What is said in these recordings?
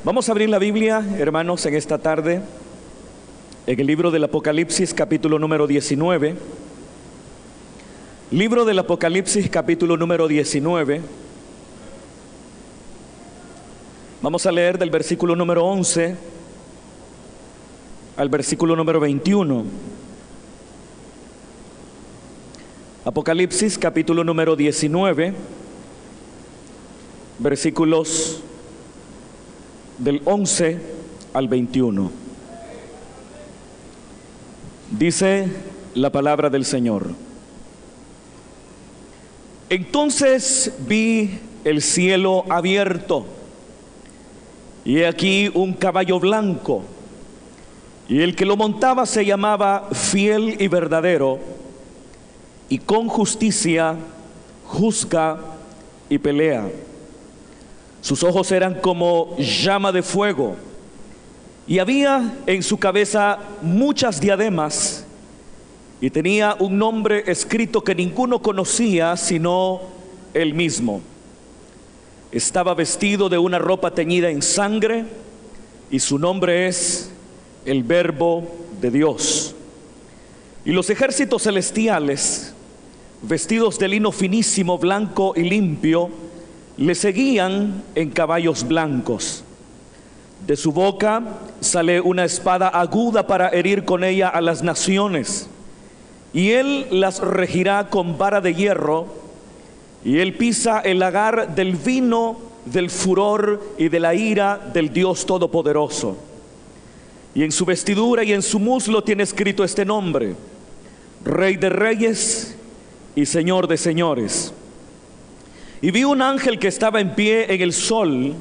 Vamos a abrir la Biblia, hermanos, en esta tarde, en el libro del Apocalipsis, capítulo número 19. Libro del Apocalipsis, capítulo número 19. Vamos a leer del versículo número 11 al versículo número 21. Apocalipsis, capítulo número 19, versículos del 11 al 21. Dice la palabra del Señor: Entonces vi el cielo abierto, y he aquí un caballo blanco, y el que lo montaba se llamaba Fiel y Verdadero, y con justicia juzga y pelea. Sus ojos eran como llama de fuego, y había en su cabeza muchas diademas, y tenía un nombre escrito que ninguno conocía sino él mismo. Estaba vestido de una ropa teñida en sangre, y su nombre es el Verbo de Dios. Y los ejércitos celestiales, vestidos de lino finísimo, blanco y limpio, le seguían en caballos blancos. De su boca sale una espada aguda para herir con ella a las naciones, y él las regirá con vara de hierro, y él pisa el lagar del vino del furor y de la ira del Dios Todopoderoso. Y en su vestidura y en su muslo tiene escrito este nombre: Rey de Reyes y Señor de Señores. Y vi un ángel que estaba en pie en el sol,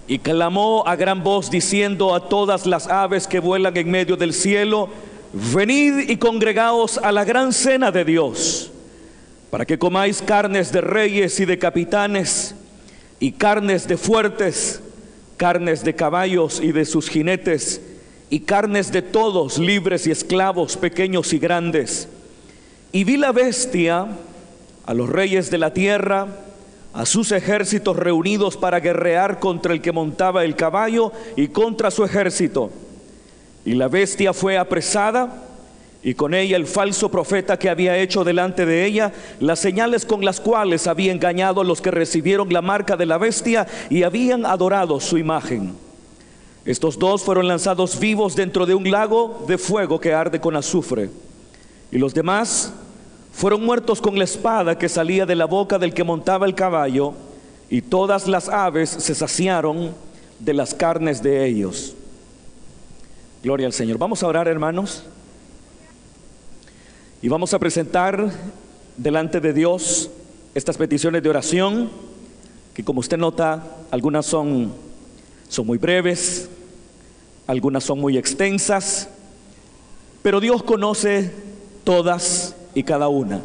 y clamó a gran voz diciendo a todas las aves que vuelan en medio del cielo: venid y congregaos a la gran cena de Dios, para que comáis carnes de reyes y de capitanes, y carnes de fuertes, carnes de caballos y de sus jinetes, y carnes de todos, libres y esclavos, pequeños y grandes. Y vi la bestia, a los reyes de la tierra, a sus ejércitos reunidos para guerrear contra el que montaba el caballo y contra su ejército. Y la bestia fue apresada, y con ella el falso profeta que había hecho delante de ella las señales con las cuales había engañado a los que recibieron la marca de la bestia y habían adorado su imagen. Estos dos fueron lanzados vivos dentro de un lago de fuego que arde con azufre, y los demás fueron muertos con la espada que salía de la boca del que montaba el caballo, y todas las aves se saciaron de las carnes de ellos. Gloria al Señor. Vamos a orar, hermanos, y vamos a presentar delante de Dios estas peticiones de oración, que como usted nota, algunas son muy breves, algunas son muy extensas, pero Dios conoce todas y cada una.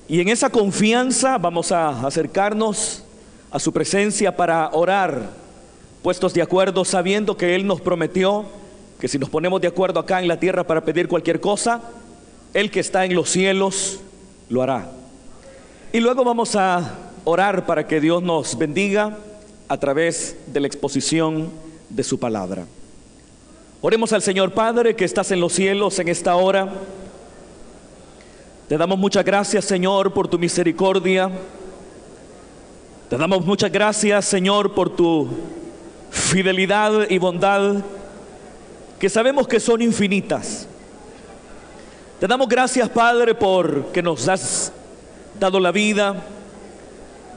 Y en esa confianza vamos a acercarnos a su presencia para orar, puestos de acuerdo, sabiendo que Él nos prometió que si nos ponemos de acuerdo acá en la tierra para pedir cualquier cosa, Él que está en los cielos lo hará. Y luego vamos a orar para que Dios nos bendiga a través de la exposición de su palabra. Oremos al Señor. Padre que estás en los cielos, en esta hora te damos muchas gracias, Señor, por tu misericordia. Te damos muchas gracias, Señor, por tu fidelidad y bondad, que sabemos que son infinitas. Te damos gracias, Padre, porque nos has dado la vida,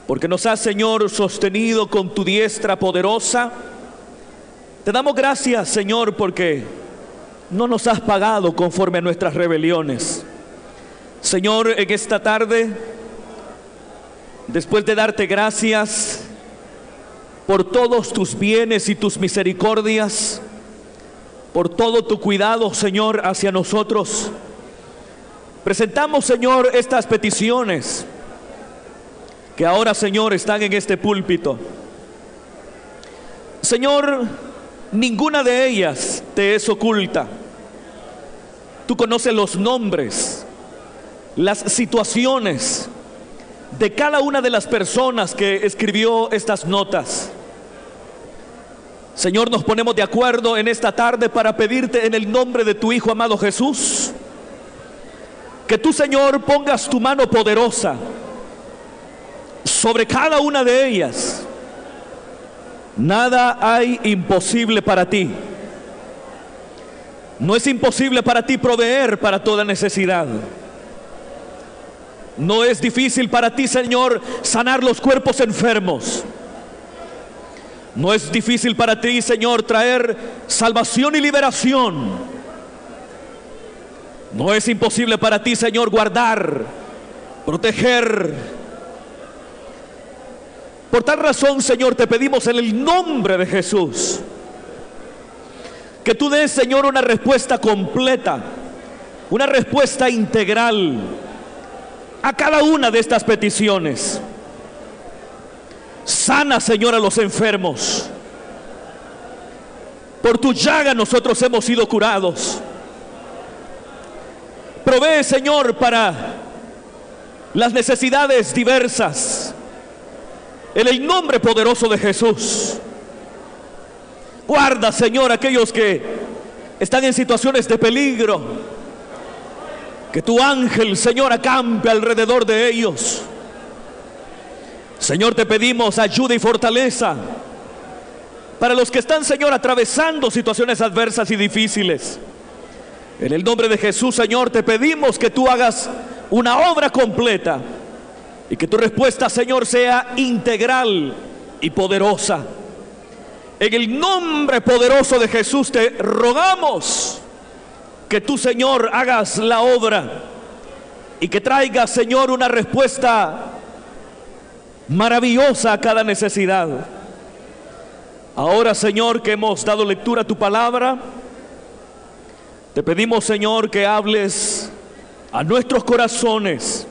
porque nos has, Señor, sostenido con tu diestra poderosa. Te damos gracias, Señor, porque no nos has pagado conforme a nuestras rebeliones. Señor, en esta tarde, después de darte gracias por todos tus bienes y tus misericordias, por todo tu cuidado, Señor, hacia nosotros, presentamos, Señor, estas peticiones que ahora, Señor, están en este púlpito. Señor, ninguna de ellas te es oculta. Tú conoces los nombres, las situaciones de cada una de las personas que escribió estas notas. Señor, nos ponemos de acuerdo en esta tarde para pedirte en el nombre de tu Hijo amado Jesús, que tú, Señor, pongas tu mano poderosa sobre cada una de ellas. Nada hay imposible para ti. No es imposible para ti proveer para toda necesidad. No es difícil para ti, Señor, sanar los cuerpos enfermos. No es difícil para ti, Señor, traer salvación y liberación. No es imposible para ti, Señor, guardar, proteger. Por tal razón, Señor, te pedimos en el nombre de Jesús que tú des, Señor, una respuesta completa, una respuesta integral a cada una de estas peticiones. Sana, Señor, a los enfermos. Por tu llaga nosotros hemos sido curados. Provee, Señor, para las necesidades diversas, en el nombre poderoso de Jesús. Guarda, Señor, aquellos que están en situaciones de peligro. Que tu ángel, Señor, acampe alrededor de ellos. Señor, te pedimos ayuda y fortaleza para los que están, Señor, atravesando situaciones adversas y difíciles. En el nombre de Jesús, Señor, te pedimos que tú hagas una obra completa y que tu respuesta, Señor, sea integral y poderosa. En el nombre poderoso de Jesús te rogamos que tú, Señor, hagas la obra y que traigas, Señor, una respuesta maravillosa a cada necesidad. Ahora, Señor, que hemos dado lectura a tu palabra, te pedimos, Señor, que hables a nuestros corazones.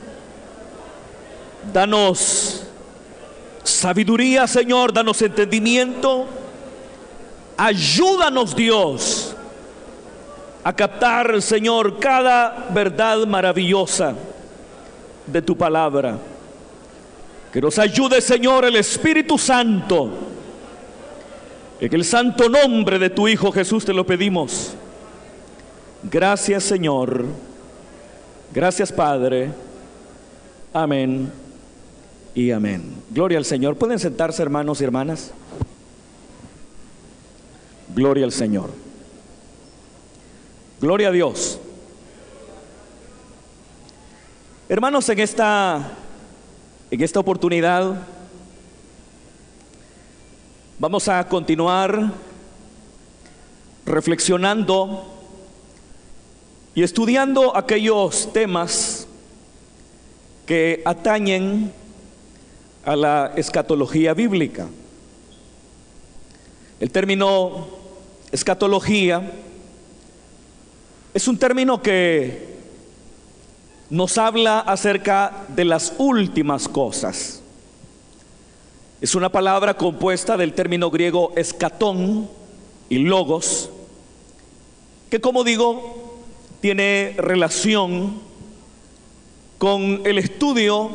Danos sabiduría, Señor, danos entendimiento. Ayúdanos, Dios, a captar, Señor, cada verdad maravillosa de tu palabra. Que nos ayude, Señor, el Espíritu Santo. En el santo nombre de tu Hijo Jesús te lo pedimos. Gracias, Señor. Gracias, Padre. Amén y amén. Gloria al Señor. ¿Pueden sentarse, hermanos y hermanas? Gloria al Señor. Gloria a Dios. Hermanos, en esta oportunidad vamos a continuar reflexionando y estudiando aquellos temas que atañen a la escatología bíblica. El término escatología es un término que nos habla acerca de las últimas cosas. Es una palabra compuesta del término griego escatón y logos, que, como digo, tiene relación con el estudio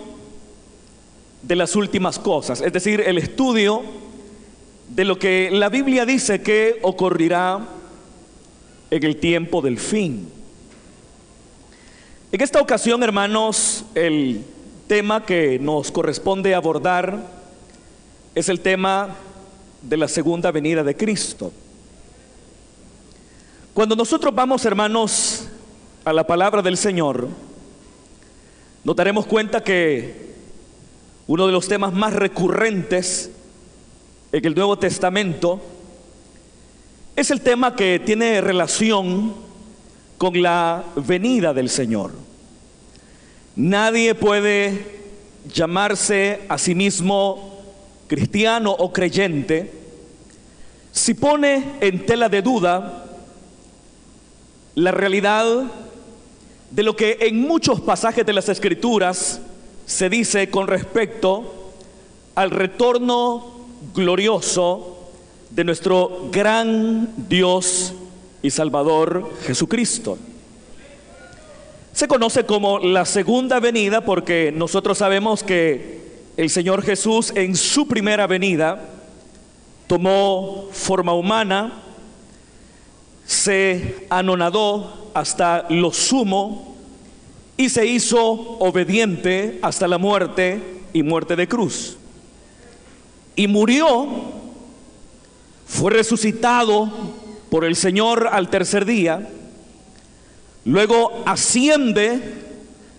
de las últimas cosas, es decir, el estudio de lo que la Biblia dice que ocurrirá en el tiempo del fin. En esta ocasión, hermanos, el tema que nos corresponde abordar es el tema de la segunda venida de Cristo. Cuando nosotros vamos, hermanos, a la palabra del Señor, nos daremos cuenta que uno de los temas más recurrentes en el Nuevo Testamento es el tema que tiene relación con la venida del Señor. Nadie puede llamarse a sí mismo cristiano o creyente si pone en tela de duda la realidad de lo que en muchos pasajes de las Escrituras se dice con respecto al retorno glorioso de nuestro gran Dios y Salvador Jesucristo. Se conoce como la segunda venida porque nosotros sabemos que el Señor Jesús en su primera venida tomó forma humana, se anonadó hasta lo sumo y se hizo obediente hasta la muerte y muerte de cruz. Y murió, fue resucitado por el Señor al tercer día, luego asciende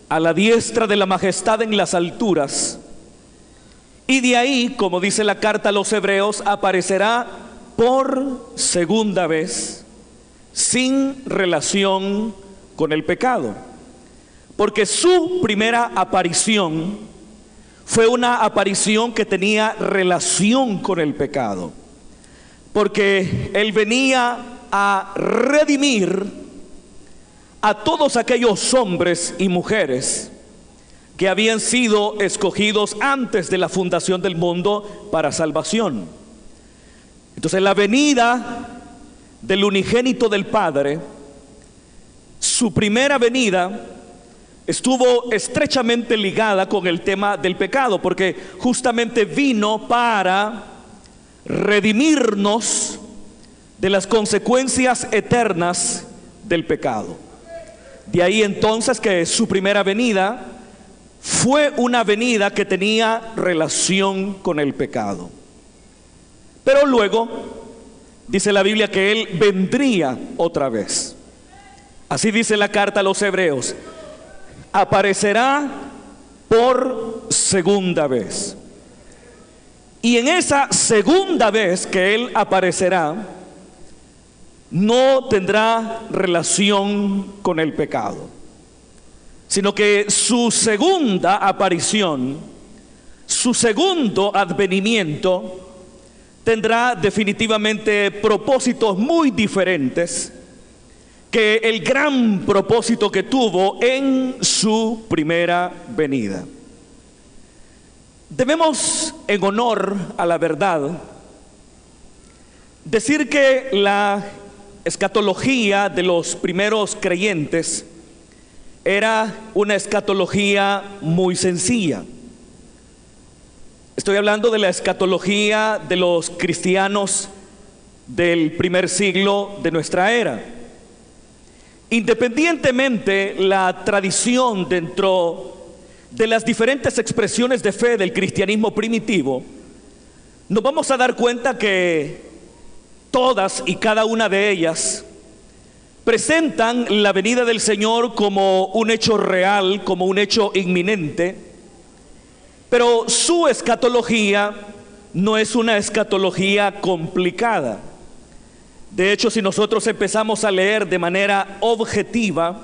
a la diestra de la majestad en las alturas, y de ahí, como dice la carta a los Hebreos, aparecerá por segunda vez sin relación con el pecado, porque su primera aparición fue una aparición que tenía relación con el pecado, porque Él venía a redimir a todos aquellos hombres y mujeres que habían sido escogidos antes de la fundación del mundo para salvación. Entonces la venida del unigénito del Padre, su primera venida, estuvo estrechamente ligada con el tema del pecado, porque justamente vino para redimirnos de las consecuencias eternas del pecado. De ahí entonces que su primera venida fue una venida que tenía relación con el pecado. Pero luego dice la Biblia que Él vendría otra vez. Así dice la carta a los Hebreos: aparecerá por segunda vez. Y en esa segunda vez que Él aparecerá, no tendrá relación con el pecado, sino que su segunda aparición, su segundo advenimiento, tendrá definitivamente propósitos muy diferentes que el gran propósito que tuvo en su primera venida. Debemos, en honor a la verdad, decir que la escatología de los primeros creyentes era una escatología muy sencilla. Estoy hablando de la escatología de los cristianos del primer siglo de nuestra era. Independientemente la tradición dentro de las diferentes expresiones de fe del cristianismo primitivo, nos vamos a dar cuenta que todas y cada una de ellas presentan la venida del Señor como un hecho real, como un hecho inminente, pero su escatología no es una escatología complicada. De hecho, si nosotros empezamos a leer de manera objetiva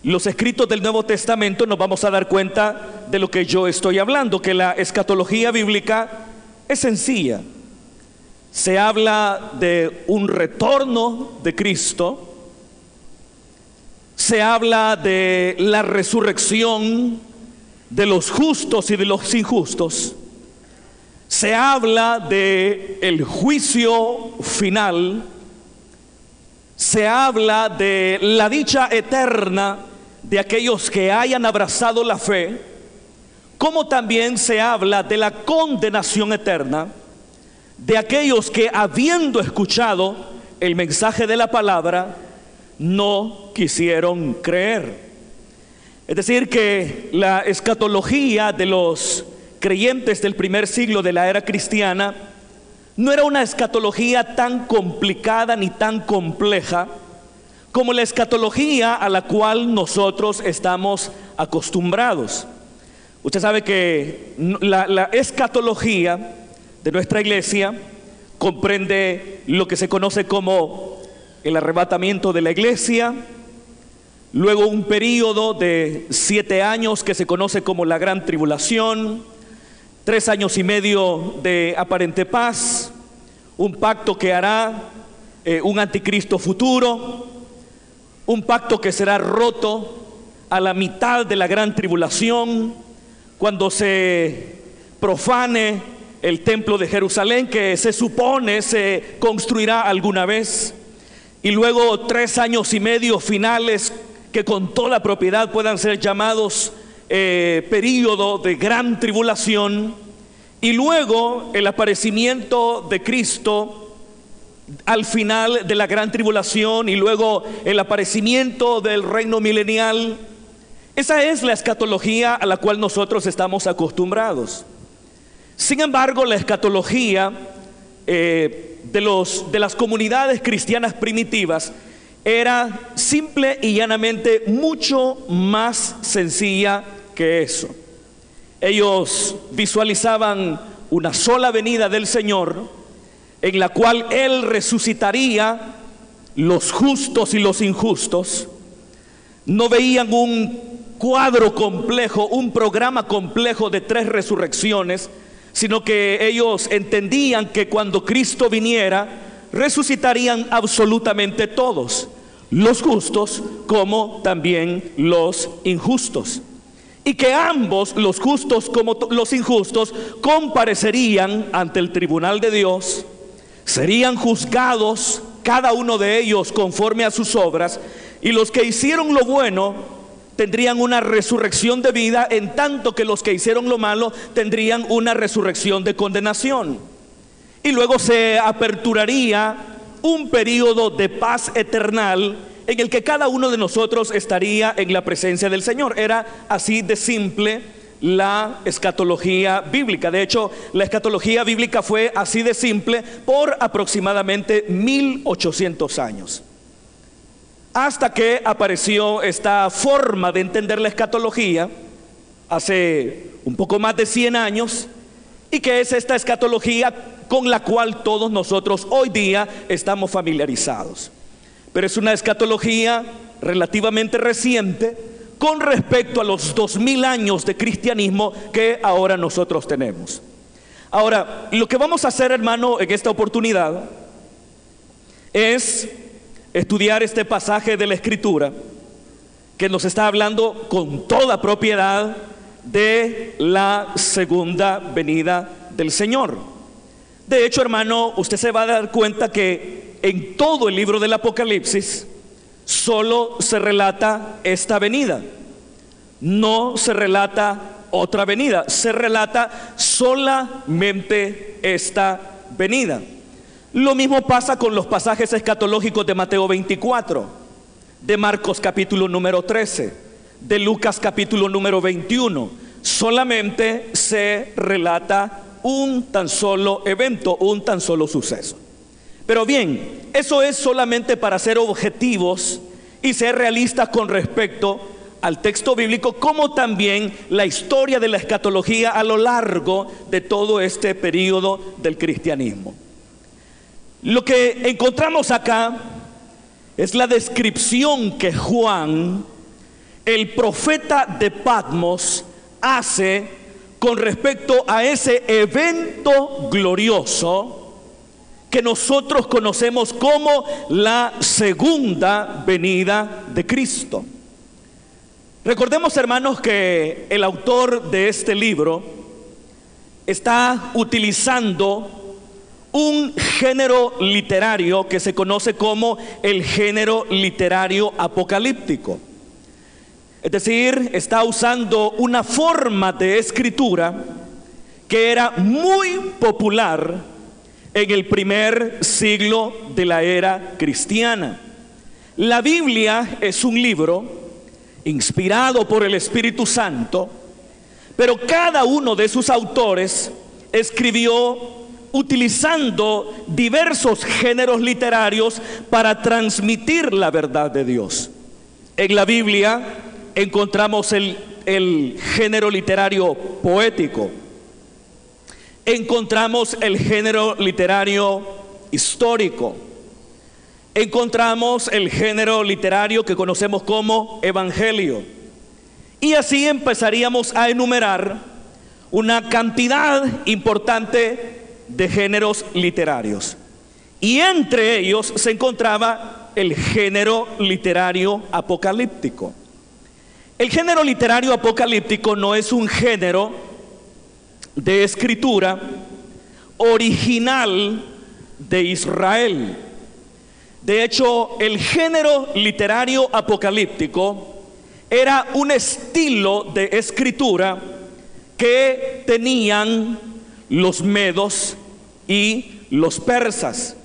los escritos del Nuevo Testamento, nos vamos a dar cuenta de lo que yo estoy hablando, que la escatología bíblica es sencilla. Se habla de un retorno de Cristo, se habla de la resurrección de los justos y de los injustos, se habla de el juicio final, se habla de la dicha eterna de aquellos que hayan abrazado la fe, como también se habla de la condenación eterna de aquellos que, habiendo escuchado el mensaje de la palabra, no quisieron creer. Es decir, que la escatología de los creyentes del primer siglo de la era cristiana no era una escatología tan complicada ni tan compleja como la escatología a la cual nosotros estamos acostumbrados. Usted sabe que la escatología de nuestra iglesia comprende lo que se conoce como el arrebatamiento de la iglesia, luego un periodo de 7 años que se conoce como la gran tribulación, 3 años y medio de aparente paz, un pacto que hará un anticristo futuro, un pacto que será roto a la mitad de la gran tribulación, cuando se profane el templo de Jerusalén, que se supone se construirá alguna vez, y luego 3 años y medio finales que con toda propiedad puedan ser llamados período de gran tribulación, y luego el aparecimiento de Cristo al final de la gran tribulación, y luego el aparecimiento del reino milenial. Esa es la escatología a la cual nosotros estamos acostumbrados. Sin embargo, la escatología de las comunidades cristianas primitivas era simple y llanamente mucho más sencilla que eso. Ellos visualizaban una sola venida del Señor, en la cual Él resucitaría los justos y los injustos. No veían un cuadro complejo, un programa complejo de 3 resurrecciones, sino que ellos entendían que cuando Cristo viniera, resucitarían absolutamente todos, los justos como también los injustos, y que ambos, los justos como los injustos, comparecerían ante el tribunal de Dios, serían juzgados cada uno de ellos conforme a sus obras, y los que hicieron lo bueno tendrían una resurrección de vida, en tanto que los que hicieron lo malo tendrían una resurrección de condenación. Y luego se aperturaría un periodo de paz eternal en el que cada uno de nosotros estaría en la presencia del Señor. Era así de simple la escatología bíblica. De hecho, la escatología bíblica fue así de simple por aproximadamente 1800 años, hasta que apareció esta forma de entender la escatología hace un poco más de 100 años, y que es esta escatología con la cual todos nosotros hoy día estamos familiarizados. Pero es una escatología relativamente reciente con respecto a los 2000 años de cristianismo que ahora nosotros tenemos. Ahora, lo que vamos a hacer, hermano, en esta oportunidad es estudiar este pasaje de la Escritura que nos está hablando con toda propiedad de la segunda venida del Señor. De hecho, hermano, usted se va a dar cuenta que en todo el libro del Apocalipsis solo se relata esta venida, no se relata otra venida, se relata solamente esta venida. Lo mismo pasa con los pasajes escatológicos de Mateo 24, de Marcos capítulo número 13, de Lucas capítulo número 21. Solamente se relata un tan solo evento, un tan solo suceso. Pero bien, eso es solamente para ser objetivos y ser realistas con respecto al texto bíblico, como también la historia de la escatología a lo largo de todo este periodo del cristianismo. Lo que encontramos acá es la descripción que Juan, el profeta de Patmos, hace con respecto a ese evento glorioso que nosotros conocemos como la segunda venida de Cristo. Recordemos, hermanos, que el autor de este libro está utilizando un género literario que se conoce como el género literario apocalíptico. Es decir, está usando una forma de escritura que era muy popular en el primer siglo de la era cristiana. La Biblia es un libro inspirado por el Espíritu Santo, pero cada uno de sus autores escribió utilizando diversos géneros literarios para transmitir la verdad de Dios. En la Biblia encontramos el género literario poético, encontramos el género literario histórico, encontramos el género literario que conocemos como evangelio, y así empezaríamos a enumerar una cantidad importante de géneros literarios, y entre ellos se encontraba el género literario apocalíptico. El género literario apocalíptico no es un género de escritura original de Israel. De hecho, el género literario apocalíptico era un estilo de escritura que tenían los medos y los persas.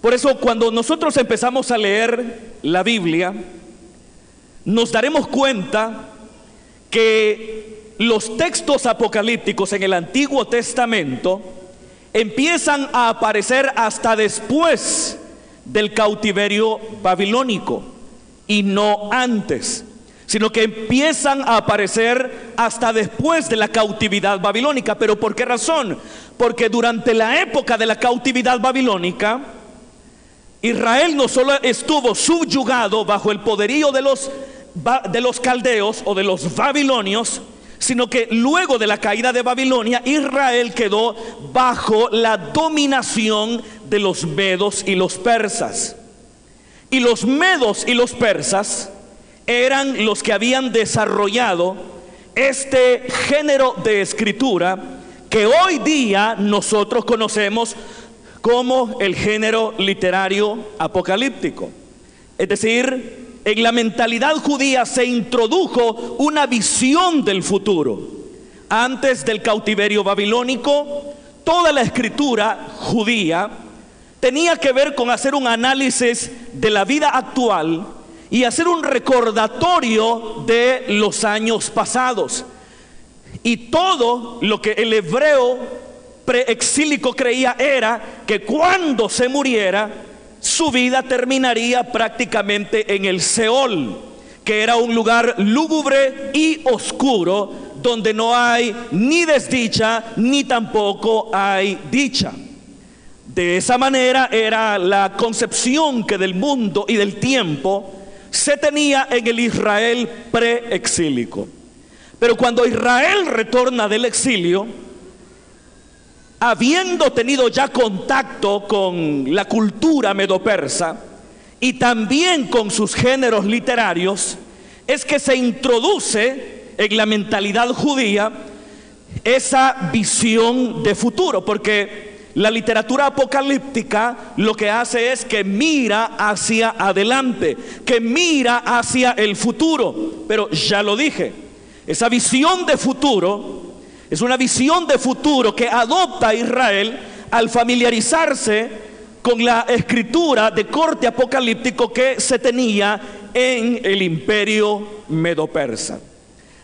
Por eso cuando nosotros empezamos a leer la Biblia, nos daremos cuenta que los textos apocalípticos en el Antiguo Testamento empiezan a aparecer hasta después del cautiverio babilónico y no antes, sino que empiezan a aparecer hasta después de la cautividad babilónica. ¿Pero por qué razón? Porque durante la época de la cautividad babilónica, Israel no solo estuvo subyugado bajo el poderío de los caldeos o de los babilonios, sino que luego de la caída de Babilonia, Israel quedó bajo la dominación de los medos y los persas. Y los medos y los persas eran los que habían desarrollado este género de escritura que hoy día nosotros conocemos como el género literario apocalíptico. Es decir, en la mentalidad judía se introdujo una visión del futuro. Antes del cautiverio babilónico, toda la escritura judía tenía que ver con hacer un análisis de la vida actual y hacer un recordatorio de los años pasados. Y todo lo que el hebreo preexílico creía era que cuando se muriera, su vida terminaría prácticamente en el Seol, que era un lugar lúgubre y oscuro, donde no hay ni desdicha ni tampoco hay dicha. De esa manera era la concepción que del mundo y del tiempo se tenía en el Israel preexílico. Pero cuando Israel retorna del exilio, habiendo tenido ya contacto con la cultura medo-persa y también con sus géneros literarios, es que se introduce en la mentalidad judía esa visión de futuro, porque la literatura apocalíptica lo que hace es que mira hacia adelante, que mira hacia el futuro. Pero ya lo dije, esa visión de futuro es una visión de futuro que adopta Israel al familiarizarse con la escritura de corte apocalíptico que se tenía en el imperio medo-persa.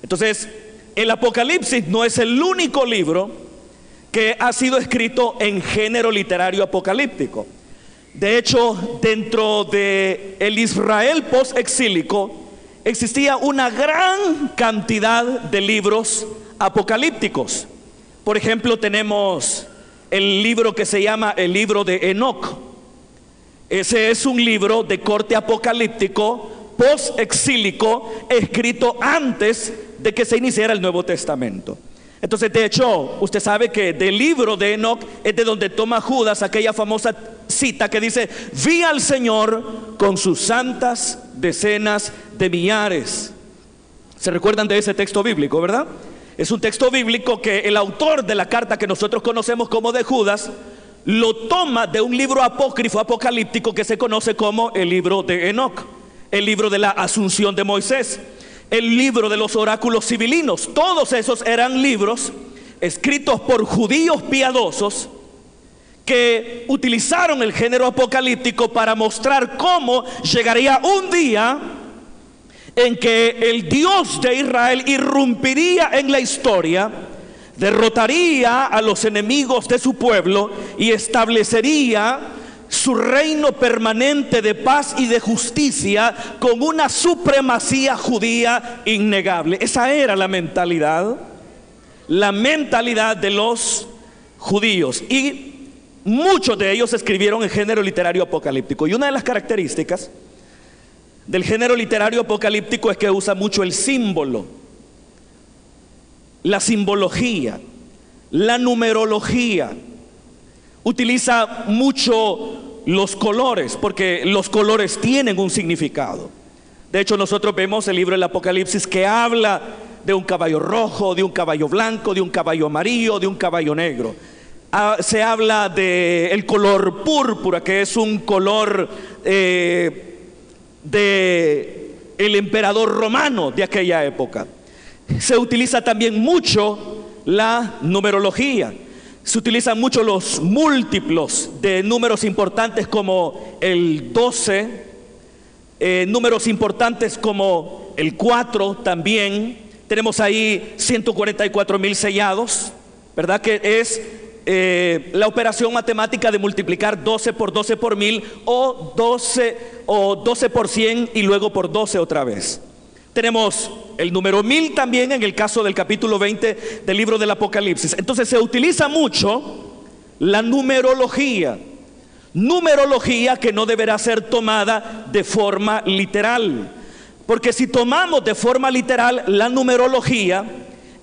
Entonces, el Apocalipsis no es el único libro que ha sido escrito en género literario apocalíptico. De hecho, dentro de el Israel post-exílico existía una gran cantidad de libros apocalípticos. Por ejemplo, tenemos el libro que se llama el libro de Enoc. Ese es un libro de corte apocalíptico post-exílico, escrito antes de que se iniciara el Nuevo Testamento. Entonces, de hecho, usted sabe que del libro de Enoc es de donde toma Judas aquella famosa cita que dice: vi al Señor con sus santas decenas de millares. ¿Se recuerdan de ese texto bíblico, verdad? Es un texto bíblico que el autor de la carta que nosotros conocemos como de Judas lo toma de un libro apócrifo apocalíptico que se conoce como el libro de Enoc, el libro de la asunción de Moisés, el libro de los oráculos sibilinos. Todos esos eran libros escritos por judíos piadosos que utilizaron el género apocalíptico para mostrar cómo llegaría un día en que el Dios de Israel irrumpiría en la historia, derrotaría a los enemigos de su pueblo y establecería su reino permanente de paz y de justicia con una supremacía judía innegable. Esa era la mentalidad de los judíos, y muchos de ellos escribieron en género literario apocalíptico. Y una de las características del género literario apocalíptico es que usa mucho el símbolo, la simbología, la numerología. Utiliza mucho los colores, porque los colores tienen un significado. De hecho, nosotros vemos el libro del Apocalipsis que habla de un caballo rojo, de un caballo blanco, de un caballo amarillo, de un caballo negro. Se habla del color púrpura, que es un color de el emperador romano de aquella época. Se utiliza también mucho la numerología. Se utilizan mucho los múltiplos de números importantes como el 12, números importantes como el 4 también. Tenemos ahí 144,000 sellados, ¿verdad? Que es la operación matemática de multiplicar 12 por 12 por 1000 o 12 por 100 y luego por 12 otra vez. Tenemos el número 1000 también en el caso del capítulo 20 del libro del Apocalipsis. Entonces se utiliza mucho la numerología que no deberá ser tomada de forma literal, porque si tomamos de forma literal la numerología,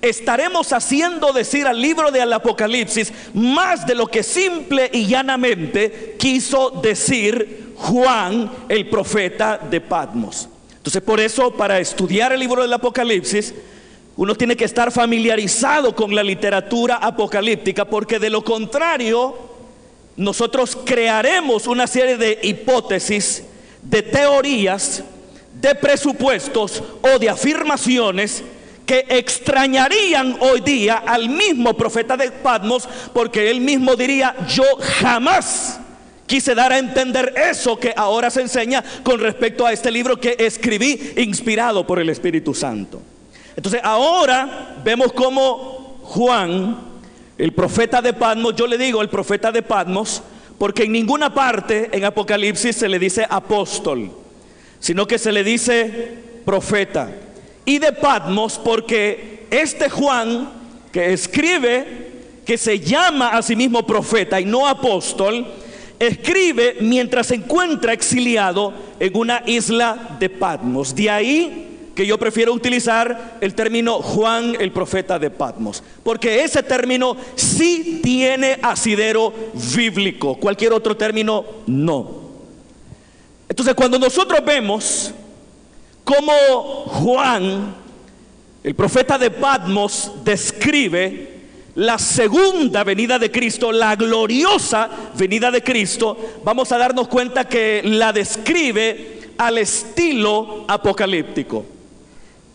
estaremos haciendo decir al libro del Apocalipsis más de lo que simple y llanamente quiso decir Juan, el profeta de Patmos. Entonces, por eso, para estudiar el libro del Apocalipsis, uno tiene que estar familiarizado con la literatura apocalíptica, porque de lo contrario, nosotros crearemos una serie de hipótesis, de teorías, de presupuestos o de afirmaciones que extrañarían hoy día al mismo profeta de Patmos, porque él mismo diría: yo jamás quise dar a entender eso que ahora se enseña con respecto a este libro que escribí inspirado por el Espíritu Santo. Entonces ahora vemos cómo Juan, el profeta de Patmos, yo le digo el profeta de Patmos porque en ninguna parte en Apocalipsis se le dice apóstol, sino que se le dice profeta. Y de Patmos porque este Juan que escribe, que se llama a sí mismo profeta y no apóstol, escribe mientras se encuentra exiliado en una isla de Patmos. De ahí que yo prefiero utilizar el término Juan el profeta de Patmos, porque ese término sí tiene asidero bíblico, cualquier otro término no. Entonces, cuando nosotros vemos cómo Juan, el profeta de Patmos, describe la segunda venida de Cristo, la gloriosa venida de Cristo, vamos a darnos cuenta que la describe al estilo apocalíptico.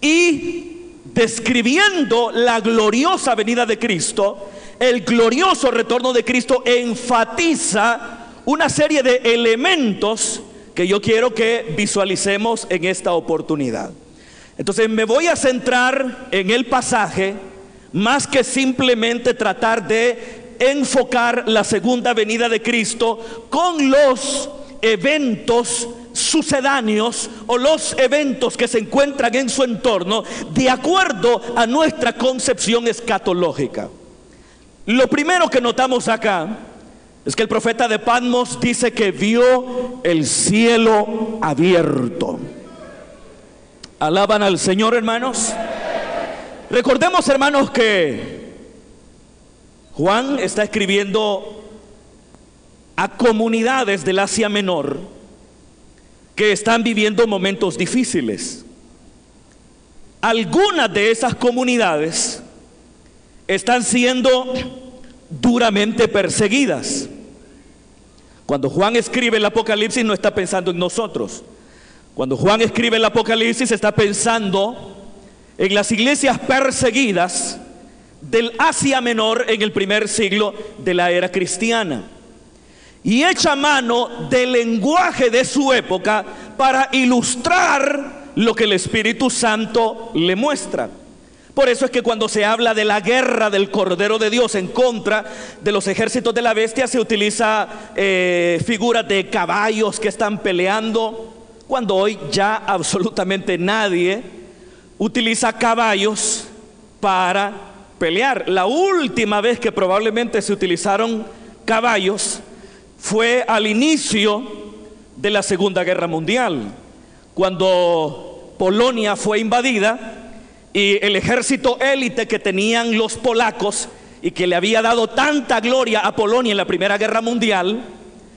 Y describiendo la gloriosa venida de Cristo, el glorioso retorno de Cristo enfatiza una serie de elementos que yo quiero que visualicemos en esta oportunidad. Entonces me voy a centrar en el pasaje, más que simplemente tratar de enfocar la segunda venida de Cristo con los eventos sucedáneos o los eventos que se encuentran en su entorno de acuerdo a nuestra concepción escatológica. Lo primero que notamos acá es que el profeta de Patmos dice que vio el cielo abierto. ¿Alaban al Señor, hermanos? Recordemos, hermanos, que Juan está escribiendo a comunidades del Asia Menor que están viviendo momentos difíciles. Algunas de esas comunidades están siendo duramente perseguidas. Cuando Juan escribe el Apocalipsis no está pensando en nosotros. Cuando Juan escribe el Apocalipsis está pensando en las iglesias perseguidas del Asia Menor en el primer siglo de la era cristiana, y echa mano del lenguaje de su época para ilustrar lo que el Espíritu Santo le muestra. Por eso es que cuando se habla de la guerra del Cordero de Dios en contra de los ejércitos de la bestia, se utiliza figuras de caballos que están peleando, cuando hoy ya absolutamente nadie utiliza caballos para pelear. La última vez que probablemente se utilizaron caballos fue al inicio de la Segunda Guerra Mundial, cuando Polonia fue invadida y el ejército élite que tenían los polacos y que le había dado tanta gloria a Polonia en la Primera Guerra Mundial,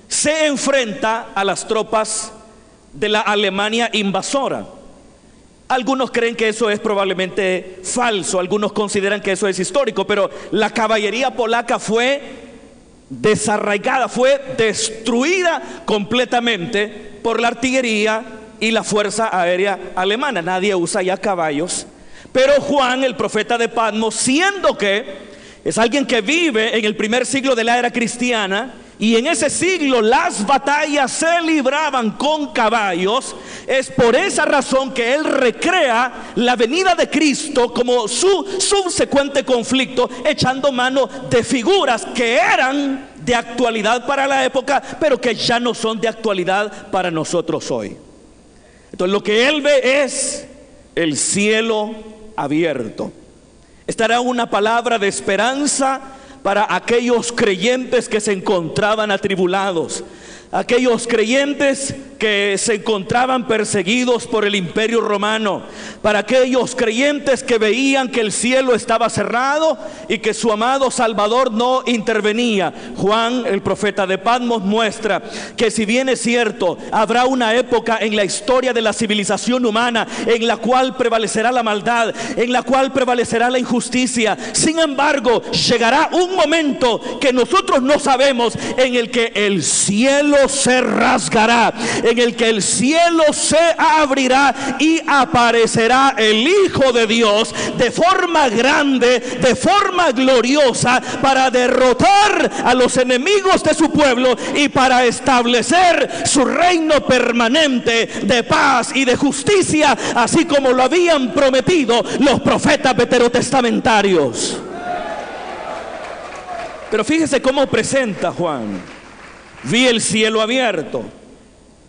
se enfrenta a las tropas de la Alemania invasora. Algunos creen que eso es probablemente falso, algunos consideran que eso es histórico, pero la caballería polaca fue desarraigada, fue destruida completamente por la artillería y la fuerza aérea alemana. Nadie usa ya caballos. Pero Juan, el profeta de Patmos, siendo que Es alguien que vive en el primer siglo de la era cristiana. Y en ese siglo las batallas se libraban con caballos. Es por esa razón que él recrea la venida de Cristo como su subsecuente conflicto, echando mano de figuras que eran de actualidad para la época, pero que ya no son de actualidad para nosotros hoy. Entonces lo que él ve es el cielo abierto. Estará una palabra de esperanza para aquellos creyentes que se encontraban atribulados, aquellos creyentes que se encontraban perseguidos por el imperio romano, para aquellos creyentes que veían que el cielo estaba cerrado y que su amado Salvador no intervenía. Juan, el profeta de Patmos, muestra que si bien es cierto, habrá una época en la historia de la civilización humana en la cual prevalecerá la maldad, en la cual prevalecerá la injusticia, sin embargo llegará un momento que nosotros no sabemos, en el que el cielo se rasgará, en el que el cielo se abrirá y aparecerá el Hijo de Dios de forma grande, de forma gloriosa, para derrotar a los enemigos de su pueblo y para establecer su reino permanente de paz y de justicia, así como lo habían prometido los profetas veterotestamentarios. Pero fíjese cómo presenta Juan: vi el cielo abierto.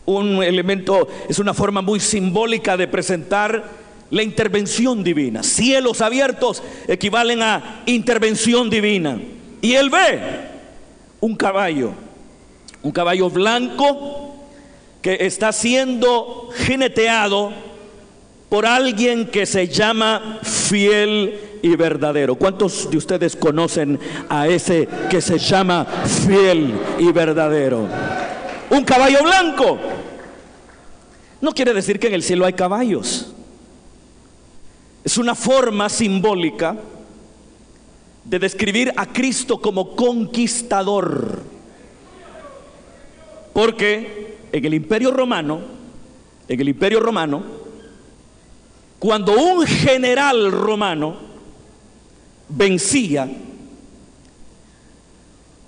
Un elemento, es una forma muy simbólica de presentar la intervención divina. Cielos abiertos equivalen a intervención divina. Y él ve un caballo blanco que está siendo jineteado por alguien que se llama Fiel y Verdadero. ¿Cuántos de ustedes conocen a ese que se llama Fiel y Verdadero? Un caballo blanco. No quiere decir que en el cielo hay caballos. Es una forma simbólica de describir a Cristo como conquistador. Porque en el Imperio Romano, cuando un general romano vencía,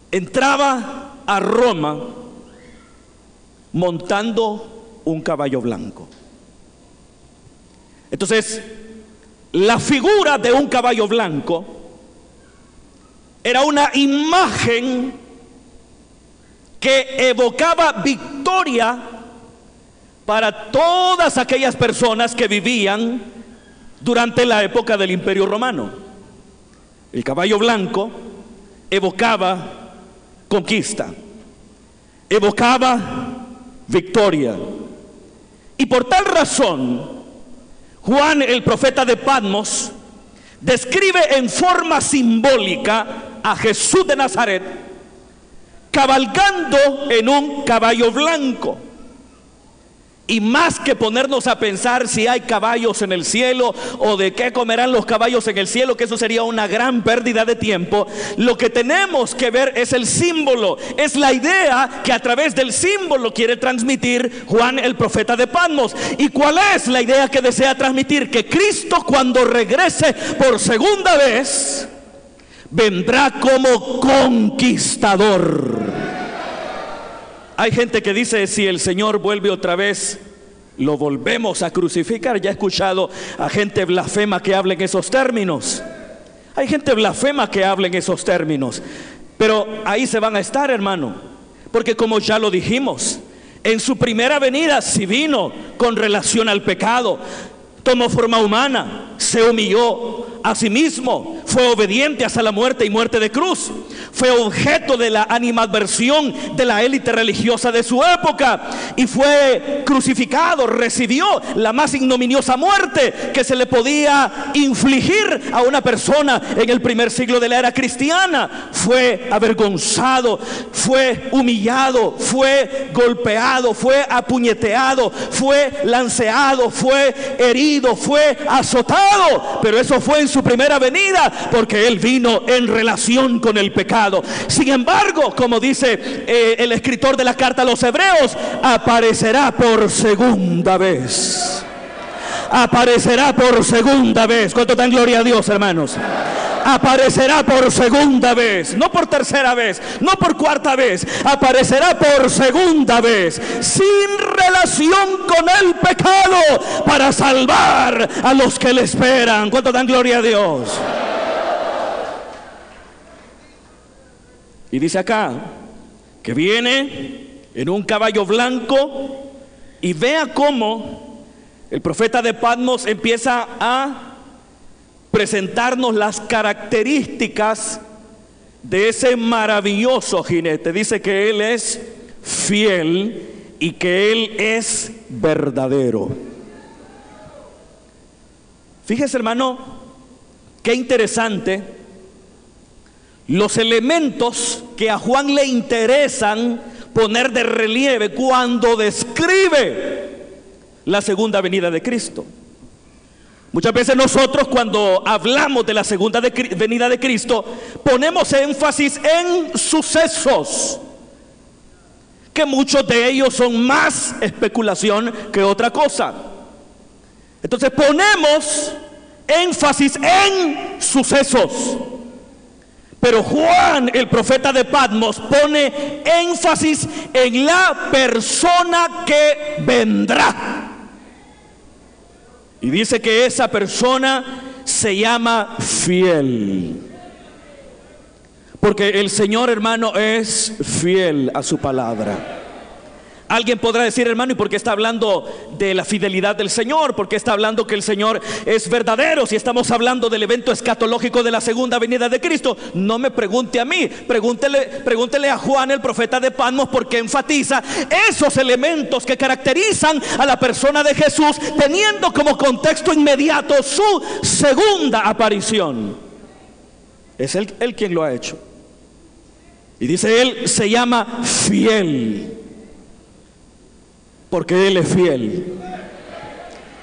entraba a Roma montando un caballo blanco. Entonces, la figura de un caballo blanco era una imagen que evocaba victoria para todas aquellas personas que vivían durante la época del Imperio Romano. El caballo blanco evocaba conquista, evocaba victoria. Y por tal razón, Juan, el profeta de Patmos, describe en forma simbólica a Jesús de Nazaret cabalgando en un caballo blanco. Y más que ponernos a pensar si hay caballos en el cielo o de qué comerán los caballos en el cielo, que eso sería una gran pérdida de tiempo, lo que tenemos que ver es el símbolo, es la idea que a través del símbolo quiere transmitir Juan, el profeta de Patmos. ¿Y cuál es la idea que desea transmitir? Que Cristo, cuando regrese por segunda vez, vendrá como conquistador. Hay gente que dice: si el Señor vuelve otra vez, lo volvemos a crucificar. Ya he escuchado a gente blasfema que habla en esos términos. Hay gente blasfema que habla en esos términos. Pero ahí se van a estar, hermano. Porque como ya lo dijimos, en su primera venida sí vino con relación al pecado. Tomó forma humana, se humilló a sí mismo, fue obediente hasta la muerte y muerte de cruz. Fue objeto de la animadversión de la élite religiosa de su época y fue crucificado, recibió la más ignominiosa muerte que se le podía infligir a una persona en el primer siglo de la era cristiana. Fue avergonzado, fue humillado, fue golpeado, fue apuñeteado, fue lanceado, fue herido, fue azotado. Pero eso fue en su primera venida, porque él vino en relación con el pecado. Sin embargo, como dice el escritor de la carta a los Hebreos, aparecerá por segunda vez. Aparecerá por segunda vez. ¿Cuánto dan gloria a Dios, hermanos? aparecerá por segunda vez, no por tercera vez, no por cuarta vez, aparecerá por segunda vez, sin relación con el pecado, para salvar a los que le esperan. ¿Cuánto dan gloria a Dios? Y dice acá que viene en un caballo blanco, y vea cómo el profeta de Patmos empieza a presentarnos las características de ese maravilloso jinete. Dice que él es fiel y que él es verdadero. Fíjese, hermano, qué interesante los elementos que a Juan le interesan poner de relieve cuando describe la segunda venida de Cristo. Muchas veces nosotros, cuando hablamos de la segunda venida de Cristo, ponemos énfasis en sucesos, que muchos de ellos son más especulación que otra cosa. Entonces ponemos énfasis en sucesos. Pero Juan, el profeta de Patmos, pone énfasis en la persona que vendrá. Y dice que esa persona se llama fiel. Porque el Señor, hermano, es fiel a su palabra. Alguien podrá decir, hermano, ¿y por qué está hablando de la fidelidad del Señor? ¿Por qué está hablando que el Señor es verdadero si estamos hablando del evento escatológico de la segunda venida de Cristo? No me pregunte a mí, pregúntele a Juan, el profeta de Patmos, porque enfatiza esos elementos que caracterizan a la persona de Jesús, teniendo como contexto inmediato su segunda aparición. Es él quien lo ha hecho. Y dice, él se llama fiel. Porque Él es fiel.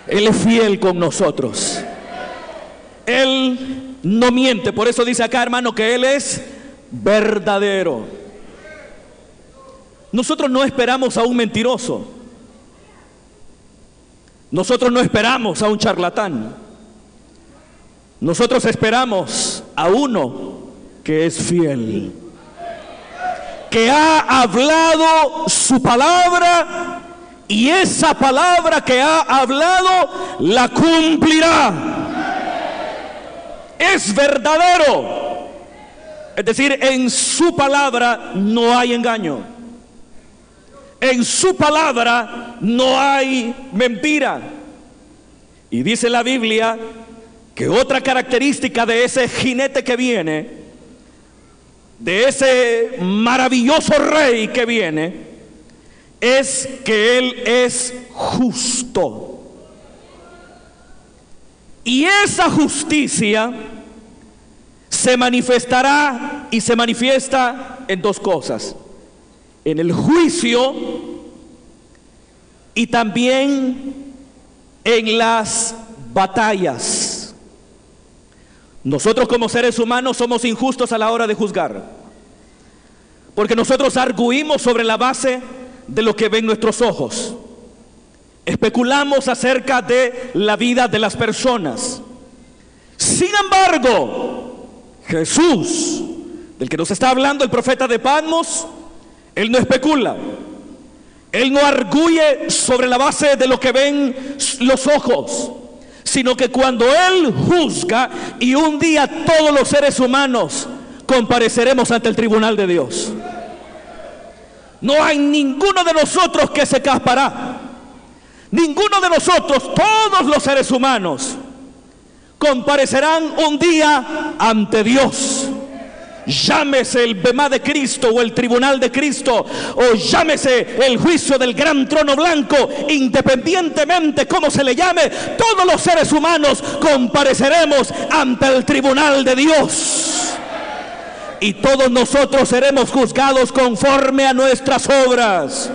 Él es fiel con nosotros. Él no miente. Por eso dice acá, hermano, que Él es verdadero. Nosotros no esperamos a un mentiroso. Nosotros no esperamos a un charlatán. Nosotros esperamos a uno que es fiel, que ha hablado su palabra, y esa palabra que ha hablado la cumplirá. Es verdadero. Es decir, en su palabra no hay engaño. En su palabra no hay mentira. Y dice la Biblia que otra característica de ese jinete que viene, de ese maravilloso rey que viene, es que Él es justo. Y esa justicia se manifestará y se manifiesta en dos cosas: en el juicio y también en las batallas. Nosotros como seres humanos somos injustos a la hora de juzgar, porque nosotros arguimos sobre la base de lo que ven nuestros ojos. Especulamos acerca de la vida de las personas. Sin embargo, Jesús, del que nos está hablando el profeta de Patmos, Él no especula. Él no arguye sobre la base de lo que ven los ojos, sino que cuando Él juzga, y un día todos los seres humanos compareceremos ante el tribunal de Dios, no hay ninguno de nosotros que se escapará. Ninguno de nosotros, todos los seres humanos, comparecerán un día ante Dios. Llámese el bemá de Cristo o el tribunal de Cristo, o llámese el juicio del gran trono blanco, independientemente cómo se le llame, todos los seres humanos compareceremos ante el tribunal de Dios. Y todos nosotros seremos juzgados conforme a nuestras obras.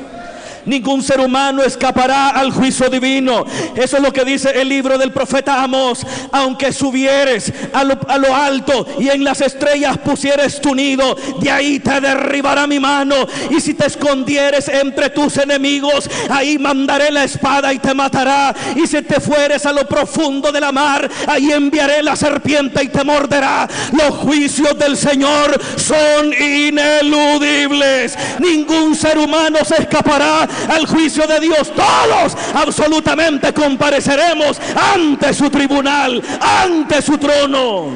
Ningún ser humano escapará al juicio divino. Eso es lo que dice el libro del profeta Amós. Aunque subieres a lo alto y en las estrellas pusieres tu nido, de ahí te derribará mi mano. Y si te escondieres entre tus enemigos, ahí mandaré la espada y te matará. Y si te fueres a lo profundo de la mar, ahí enviaré la serpiente y te morderá. Los juicios del Señor son ineludibles. Ningún ser humano se escapará al juicio de Dios. Todos absolutamente compareceremos ante su tribunal, ante su trono.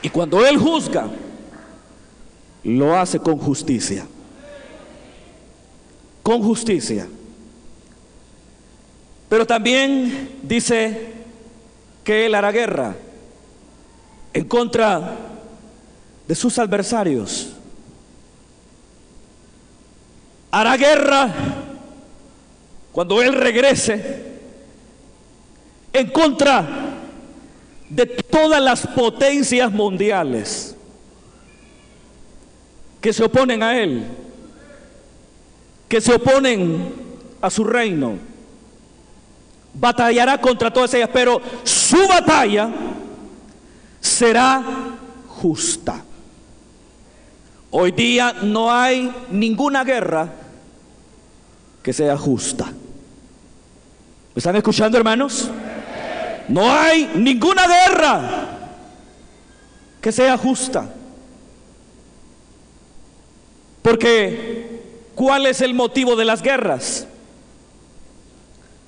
Y cuando Él juzga, lo hace con justicia. Con justicia. Pero también dice que Él hará guerra en contra de sus adversarios. Hará guerra cuando Él regrese en contra de todas las potencias mundiales que se oponen a Él, que se oponen a su reino. Batallará contra todas ellas, pero su batalla será justa. Hoy día no hay ninguna guerra que sea justa. ¿Me están escuchando, hermanos? No hay ninguna guerra que sea justa. Porque ¿cuál es el motivo de las guerras?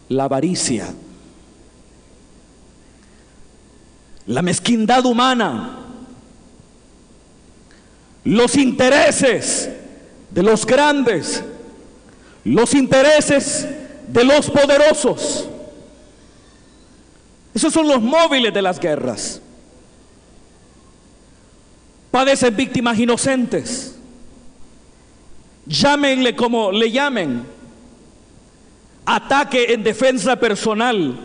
La avaricia, la mezquindad humana, los intereses de los grandes, los intereses de los poderosos. Esos son los móviles de las guerras. Padecen víctimas inocentes. Llámenle como le llamen. Ataque en defensa personal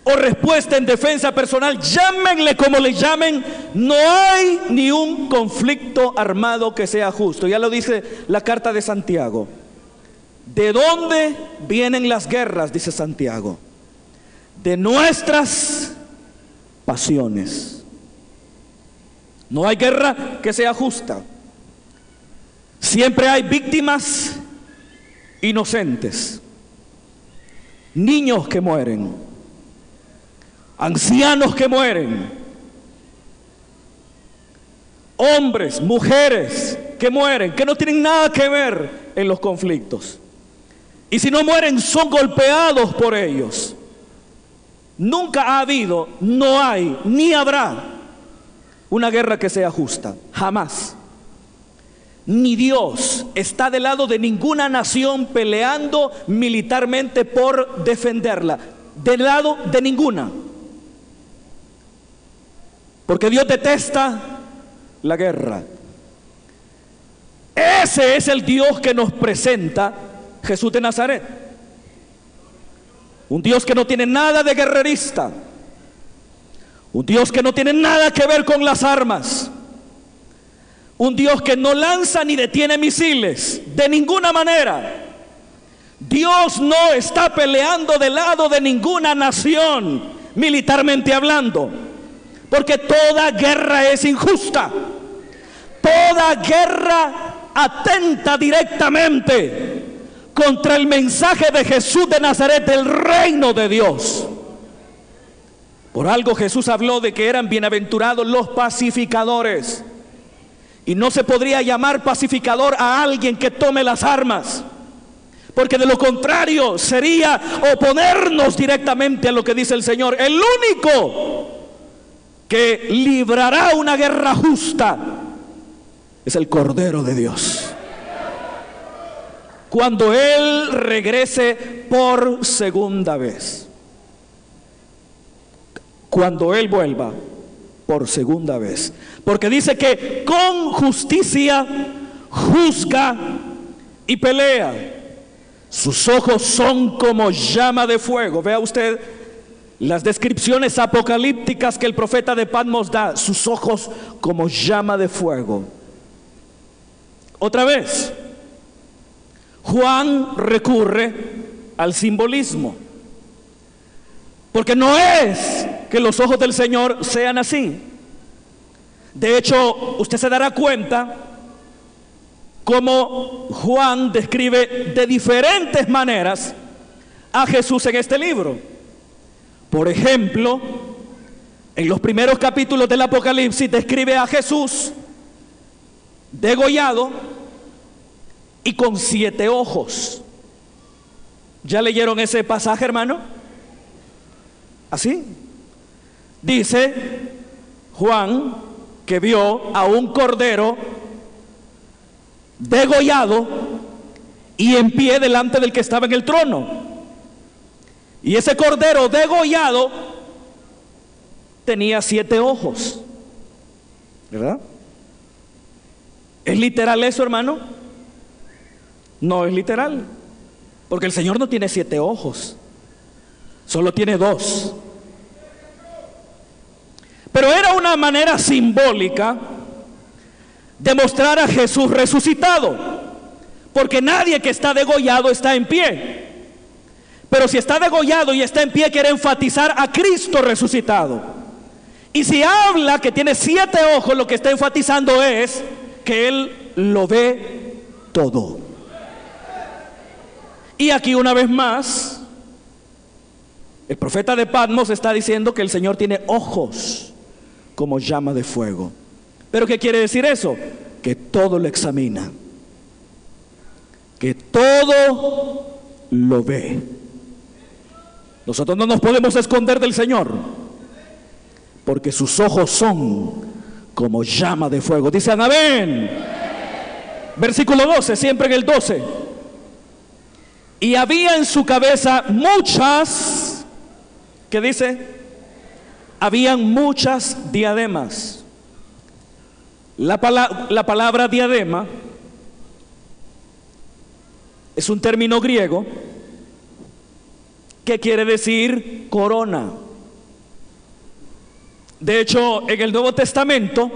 o respuesta en defensa personal, llámenle como le llamen, no hay ni un conflicto armado que sea justo. Ya lo dice la carta de Santiago. ¿De dónde vienen las guerras? Dice Santiago. De nuestras pasiones. No hay guerra que sea justa. Siempre hay víctimas inocentes. Niños que mueren, ancianos que mueren, hombres, mujeres que mueren, que no tienen nada que ver en los conflictos. Y si no mueren, son golpeados por ellos. Nunca ha habido, no hay, ni habrá una guerra que sea justa, jamás. Ni Dios está del lado de ninguna nación peleando militarmente por defenderla. Del lado de ninguna. Porque Dios detesta la guerra. Ese es el Dios que nos presenta Jesús de Nazaret. Un Dios que no tiene nada de guerrerista. Un Dios que no tiene nada que ver con las armas. Un Dios que no lanza ni detiene misiles, de ninguna manera. Dios no está peleando del lado de ninguna nación, militarmente hablando, porque toda guerra es injusta. Toda guerra atenta directamente contra el mensaje de Jesús de Nazaret, del reino de Dios. Por algo Jesús habló de que eran bienaventurados los pacificadores. Y no se podría llamar pacificador a alguien que tome las armas, porque de lo contrario sería oponernos directamente a lo que dice el Señor. El único que librará una guerra justa es el Cordero de Dios, cuando Él regrese por segunda vez. Cuando Él vuelva por segunda vez. Porque dice que con justicia juzga y pelea. Sus ojos son como llama de fuego. Vea usted las descripciones apocalípticas que el profeta de Patmos da. Sus ojos como llama de fuego. Otra vez, Juan recurre al simbolismo, porque no es que los ojos del Señor sean así. De hecho, usted se dará cuenta cómo Juan describe de diferentes maneras a Jesús en este libro. Por ejemplo, en los primeros capítulos del Apocalipsis describe a Jesús degollado y con 7 ojos. ¿Ya leyeron ese pasaje, hermano? Así dice Juan que vio a un cordero degollado y en pie delante del que estaba en el trono. Y ese cordero degollado tenía 7 ojos, ¿verdad? ¿Es literal eso, hermano? No es literal, porque el Señor no tiene 7 ojos, solo tiene 2. Pero era una manera simbólica de mostrar a Jesús resucitado, porque nadie que está degollado está en pie. Pero si está degollado y está en pie, quiere enfatizar a Cristo resucitado. Y si habla que tiene 7 ojos, lo que está enfatizando es que Él lo ve todo. Y aquí una vez más, el profeta de Patmos está diciendo que el Señor tiene ojos como llama de fuego. ¿Pero qué quiere decir eso? Que todo lo examina, que todo lo ve. Nosotros no nos podemos esconder del Señor, porque sus ojos son como llama de fuego. Dicen amén. Versículo 12, siempre en el 12. Y había en su cabeza muchas, ¿qué dice? Habían muchas diademas. La palabra diadema es un término griego que quiere decir corona. De hecho, en el Nuevo Testamento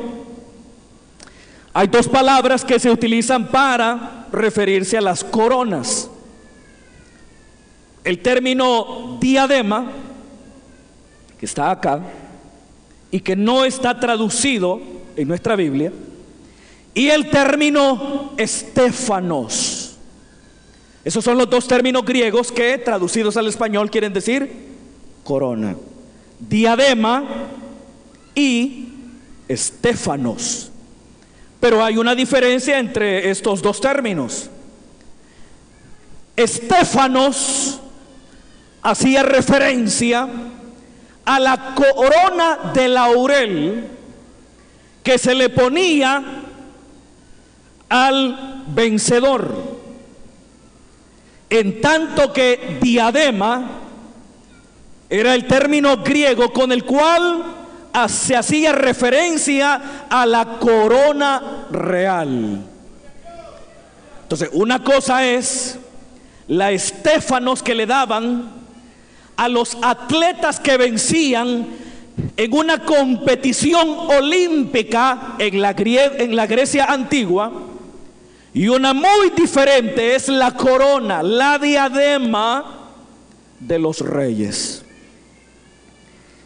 hay 2 palabras que se utilizan para referirse a las coronas. El término diadema, que está acá y que no está traducido en nuestra Biblia, y el término estéfanos. Esos son los 2 términos griegos que traducidos al español quieren decir corona. Diadema y estéfanos. Pero hay una diferencia entre estos 2 términos. Estéfanos hacía referencia a la corona de laurel que se le ponía al vencedor, en tanto que diadema era el término griego con el cual se hacía referencia a la corona real. Entonces, una cosa es la estéfanos que le daban a los atletas que vencían en una competición olímpica en la Grecia antigua, y una muy diferente es la corona, la diadema de los reyes.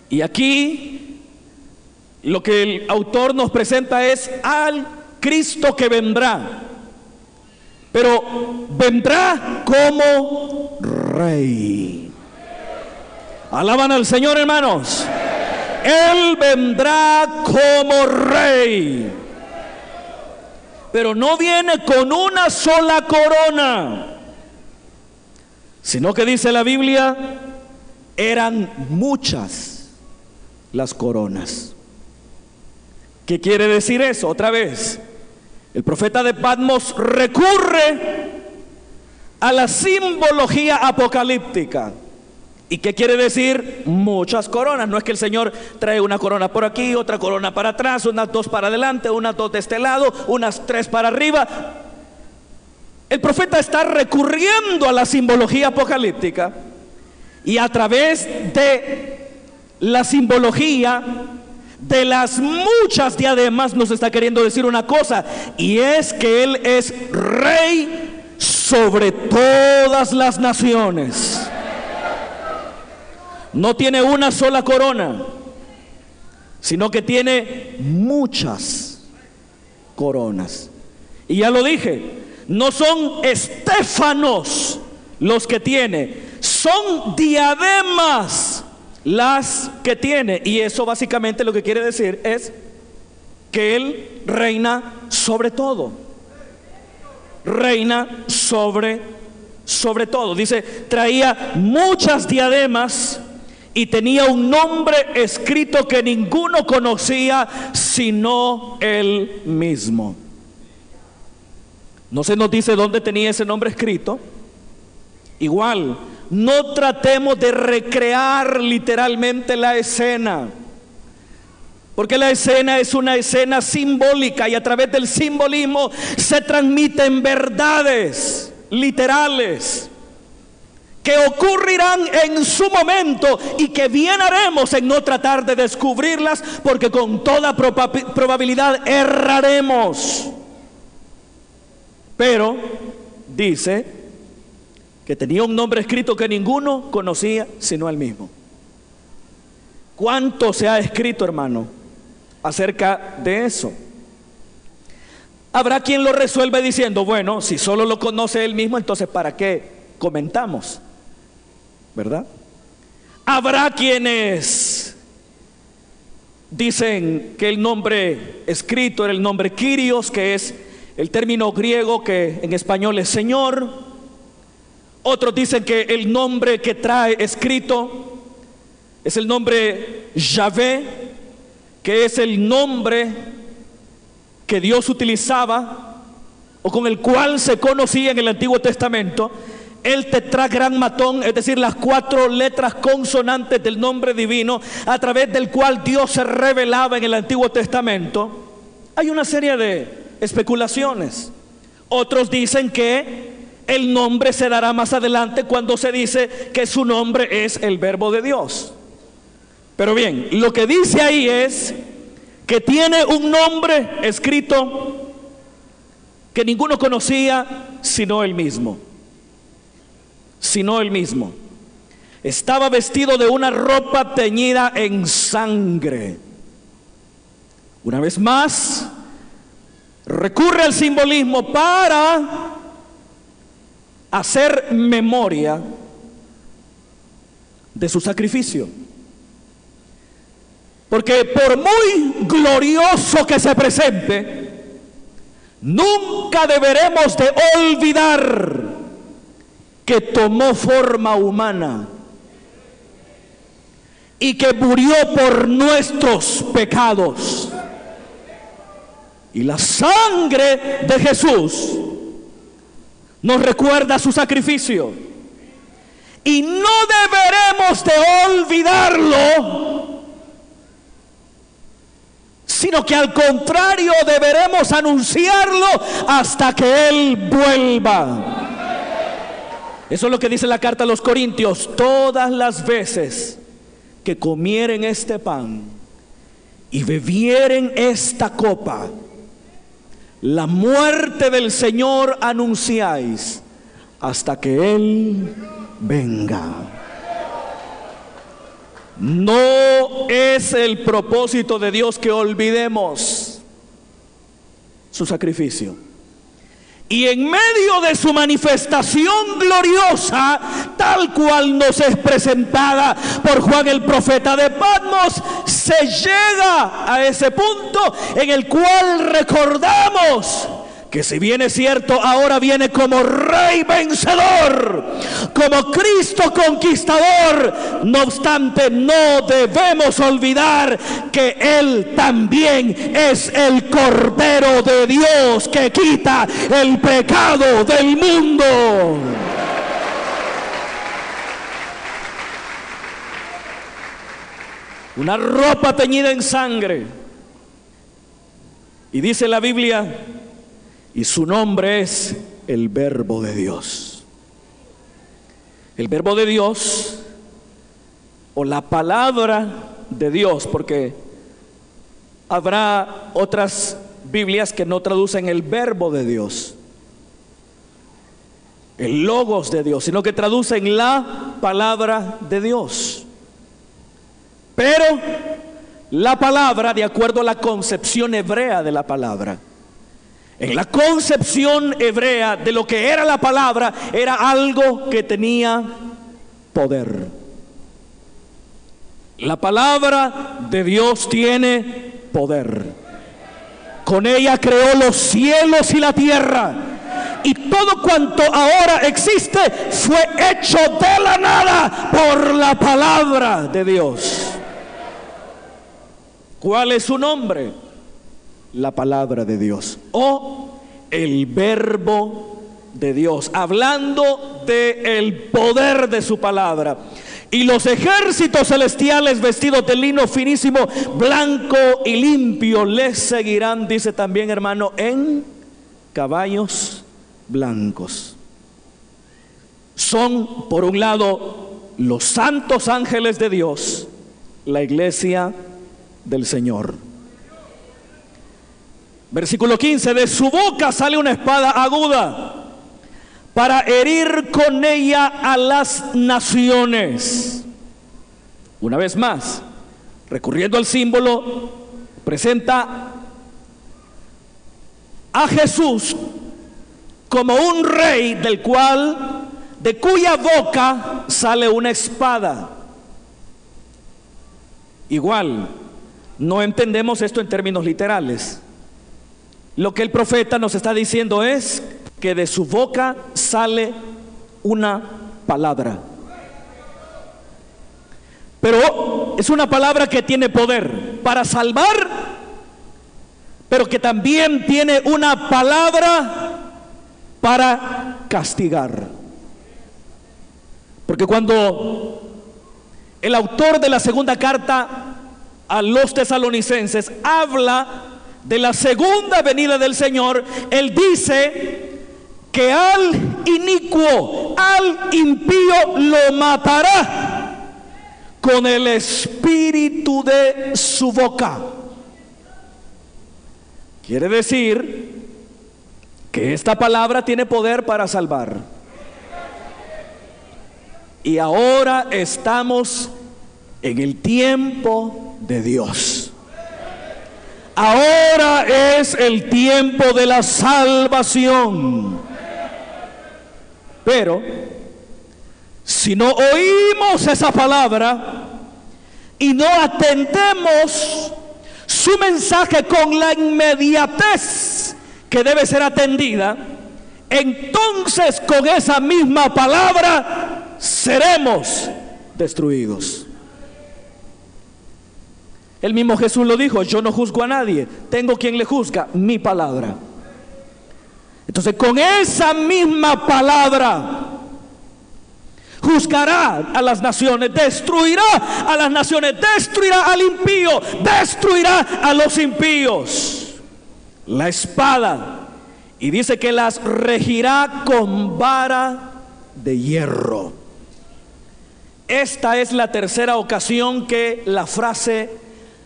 Y aquí lo que el autor nos presenta es al Cristo que vendrá, pero vendrá como rey. Alaban al Señor, hermanos. Él vendrá como rey, pero no viene con una sola corona, sino que dice la Biblia, eran muchas las coronas. ¿Qué quiere decir eso? Otra vez, el profeta de Patmos recurre a la simbología apocalíptica. ¿Y qué quiere decir? Muchas coronas. No es que el Señor trae una corona por aquí, otra corona para atrás, unas 2 para adelante, unas 2 de este lado, unas 3 para arriba. El profeta está recurriendo a la simbología apocalíptica, y a través de la simbología de las muchas diademas nos está queriendo decir una cosa, y es que Él es rey sobre sobre todas las naciones. No tiene una sola corona, sino que tiene muchas coronas. Y ya lo dije, no son estéfanos los que tiene, son diademas las que tiene. Y eso básicamente lo que quiere decir es que Él reina sobre todo. Reina sobre todo. Dice, traía muchas diademas y tenía un nombre escrito que ninguno conocía sino Él mismo. No se nos dice dónde tenía ese nombre escrito. Igual, no tratemos de recrear literalmente la escena, porque la escena es una escena simbólica y a través del simbolismo se transmiten verdades literales que ocurrirán en su momento y que bien haremos en no tratar de descubrirlas, porque con toda probabilidad erraremos. Pero dice que tenía un nombre escrito que ninguno conocía sino él mismo. ¿Cuánto se ha escrito, hermano, acerca de eso? Habrá quien lo resuelve diciendo, bueno, si solo lo conoce él mismo, entonces ¿para qué comentamos? ¿Verdad? Habrá quienes dicen que el nombre escrito era el nombre Kyrios, que es el término griego que en español es Señor. Otros dicen que el nombre que trae escrito es el nombre Yahvé, que es el nombre que Dios utilizaba o con el cual se conocía en el Antiguo Testamento el tetragrammatón, es decir, las 4 letras consonantes del nombre divino a través del cual Dios se revelaba en el Antiguo Testamento. Hay una serie de especulaciones. Otros dicen que el nombre se dará más adelante cuando se dice que su nombre es el Verbo de Dios. Pero bien, lo que dice ahí es que tiene un nombre escrito que ninguno conocía sino él mismo. Sino él mismo. Estaba vestido de una ropa teñida en sangre. Una vez más, recurre al simbolismo para hacer memoria de su sacrificio. Porque por muy glorioso que se presente, nunca deberemos de olvidar que tomó forma humana y que murió por nuestros pecados. Y la sangre de Jesús nos recuerda su sacrificio. Y no deberemos de olvidarlo, sino que al contrario deberemos anunciarlo hasta que Él vuelva. Eso es lo que dice la carta a los Corintios: todas las veces que comieren este pan y bebieren esta copa, la muerte del Señor anunciáis hasta que Él venga. No es el propósito de Dios que olvidemos su sacrificio. Y en medio de su manifestación gloriosa, tal cual nos es presentada por Juan el profeta de Patmos, se llega a ese punto en el cual recordamos que si bien es cierto, ahora viene como Rey vencedor, como Cristo conquistador, no obstante no debemos olvidar que Él también es el Cordero de Dios que quita el pecado del mundo. Una ropa teñida en sangre. Y dice la Biblia, y su nombre es el Verbo de Dios. El Verbo de Dios, o la palabra de Dios, porque habrá otras Biblias que no traducen el Verbo de Dios. el logos de Dios, sino que traducen la palabra de Dios. Pero la palabra, de acuerdo a la concepción hebrea de la palabra, en la concepción hebrea de lo que era la palabra, era algo que tenía poder. La palabra de Dios tiene poder. Con ella creó los cielos y la tierra, y todo cuanto ahora existe fue hecho de la nada por la palabra de Dios. ¿Cuál es su nombre? La palabra de Dios, o el verbo de Dios, hablando del poder de su palabra. Y los ejércitos celestiales vestidos de lino finísimo, blanco y limpio, les seguirán, dice también, hermano, en caballos blancos. Son, por un lado, los santos ángeles de Dios, la iglesia del Señor. Versículo 15: de su boca sale una espada aguda para herir con ella a las naciones. Una vez más, recurriendo al símbolo, presenta a Jesús como un rey de cuya boca sale una espada. Igual, no entendemos esto en términos literales. Lo que el profeta nos está diciendo es que de su boca sale una palabra. Pero es una palabra que tiene poder para salvar, pero que también tiene una palabra para castigar. Porque cuando el autor de la segunda carta a los tesalonicenses habla de la segunda venida del Señor, él dice que al inicuo, al impío lo matará con el espíritu de su boca. Quiere decir que esta palabra tiene poder para salvar. Y ahora estamos en el tiempo de Dios. Ahora es el tiempo de la salvación. Pero si no oímos esa palabra y no atendemos su mensaje con la inmediatez que debe ser atendida, entonces con esa misma palabra seremos destruidos. El mismo Jesús lo dijo: yo no juzgo a nadie, tengo quien le juzga, mi palabra. Entonces con esa misma palabra juzgará a las naciones, destruirá a las naciones, destruirá al impío, destruirá a los impíos. La espada, y dice que las regirá con vara de hierro. Esta es la tercera ocasión que la frase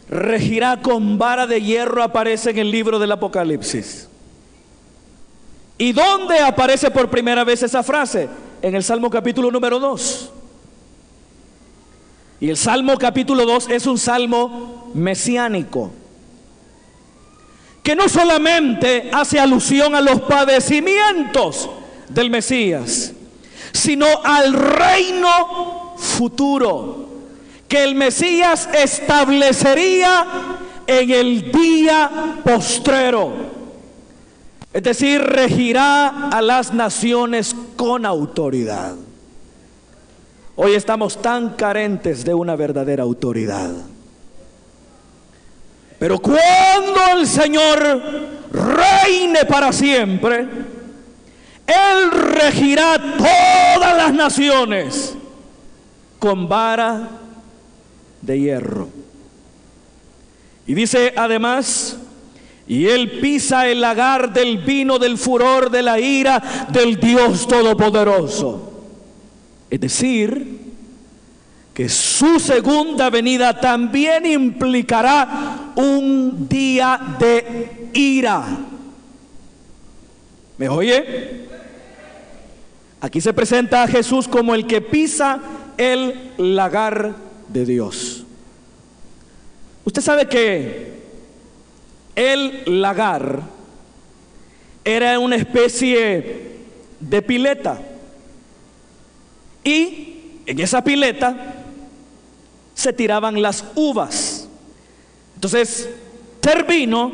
regirá con vara de hierro aparece en el libro del Apocalipsis. ¿Y dónde aparece por primera vez esa frase? En el Salmo capítulo número 2. Y el Salmo capítulo 2 es un salmo mesiánico, que no solamente hace alusión a los padecimientos del Mesías, sino al reino futuro que el Mesías establecería en el día postrero. Es decir, regirá a las naciones con autoridad. Hoy estamos tan carentes de una verdadera autoridad. Pero cuando el Señor reine para siempre, Él regirá todas las naciones con vara de hierro. Y dice además: y Él pisa el lagar del vino del furor de la ira del Dios Todopoderoso. Es decir, que su segunda venida también implicará un día de ira. ¿Me oye? Aquí se presenta a Jesús como el que pisa el lagar de Dios. Usted sabe que el lagar era una especie de pileta, y en esa pileta se tiraban las uvas. Entonces, Cervino,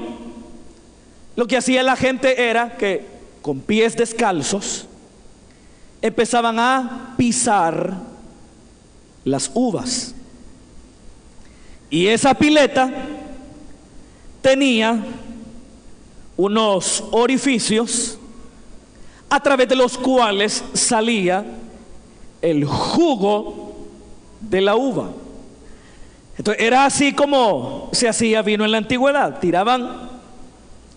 lo que hacía la gente era que con pies descalzos empezaban a pisar las uvas. Y esa pileta tenía unos orificios a través de los cuales salía el jugo de la uva. Entonces era así como se hacía vino en la antigüedad. Tiraban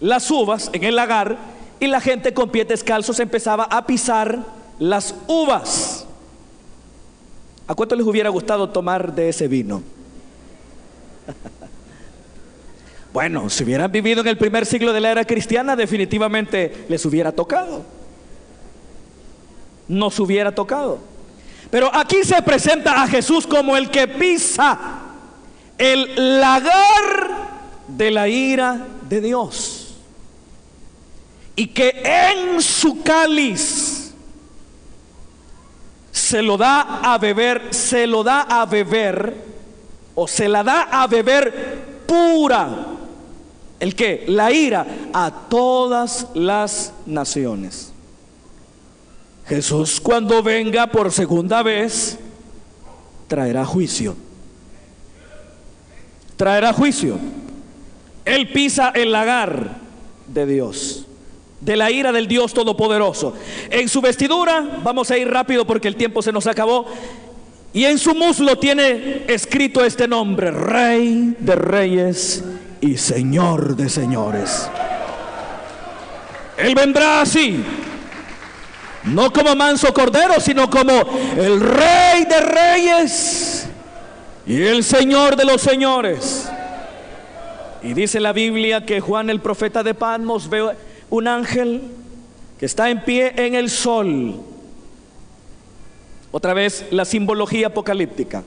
las uvas en el lagar y la gente con pies descalzos empezaba a pisar las uvas. ¿A cuánto les hubiera gustado tomar de ese vino? Bueno, si hubieran vivido en el primer siglo de la era cristiana, definitivamente les hubiera tocado. Nos hubiera tocado. Pero aquí se presenta a Jesús como el que pisa el lagar de la ira de Dios, y que en su cáliz se lo da a beber, o se la da a beber pura. ¿El qué? La ira a todas las naciones. Jesús, cuando venga por segunda vez, traerá juicio. Traerá juicio. Él pisa el lagar de Dios, de la ira del Dios Todopoderoso. En su vestidura, vamos a ir rápido porque el tiempo se nos acabó, y en su muslo tiene escrito este nombre: Rey de Reyes y Señor de Señores. Él vendrá así, no como manso cordero, sino como el Rey de Reyes y el Señor de los Señores. Y dice la Biblia que Juan el profeta de Patmos ve un ángel que está en pie en el sol. Otra vez la simbología apocalíptica.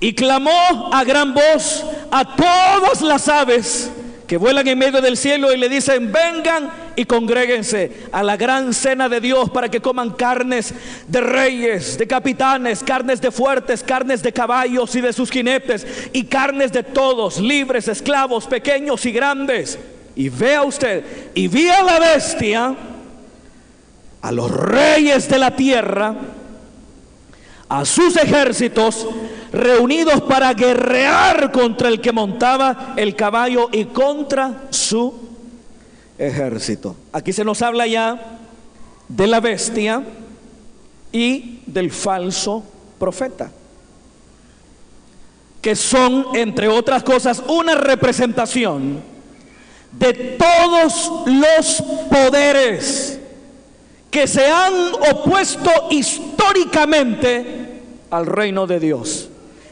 Y clamó a gran voz a todas las aves que vuelan en medio del cielo, y le dicen: vengan y congréguense a la gran cena de Dios, para que coman carnes de reyes, de capitanes, carnes de fuertes, carnes de caballos y de sus jinetes, y carnes de todos, libres, esclavos, pequeños y grandes. Y vea usted, y vi a la bestia, a los reyes de la tierra, a sus ejércitos reunidos para guerrear contra el que montaba el caballo y contra su ejército. Aquí se nos habla ya de la bestia y del falso profeta, que son, entre otras cosas, una representación de todos los poderes que se han opuesto históricamente al reino de Dios,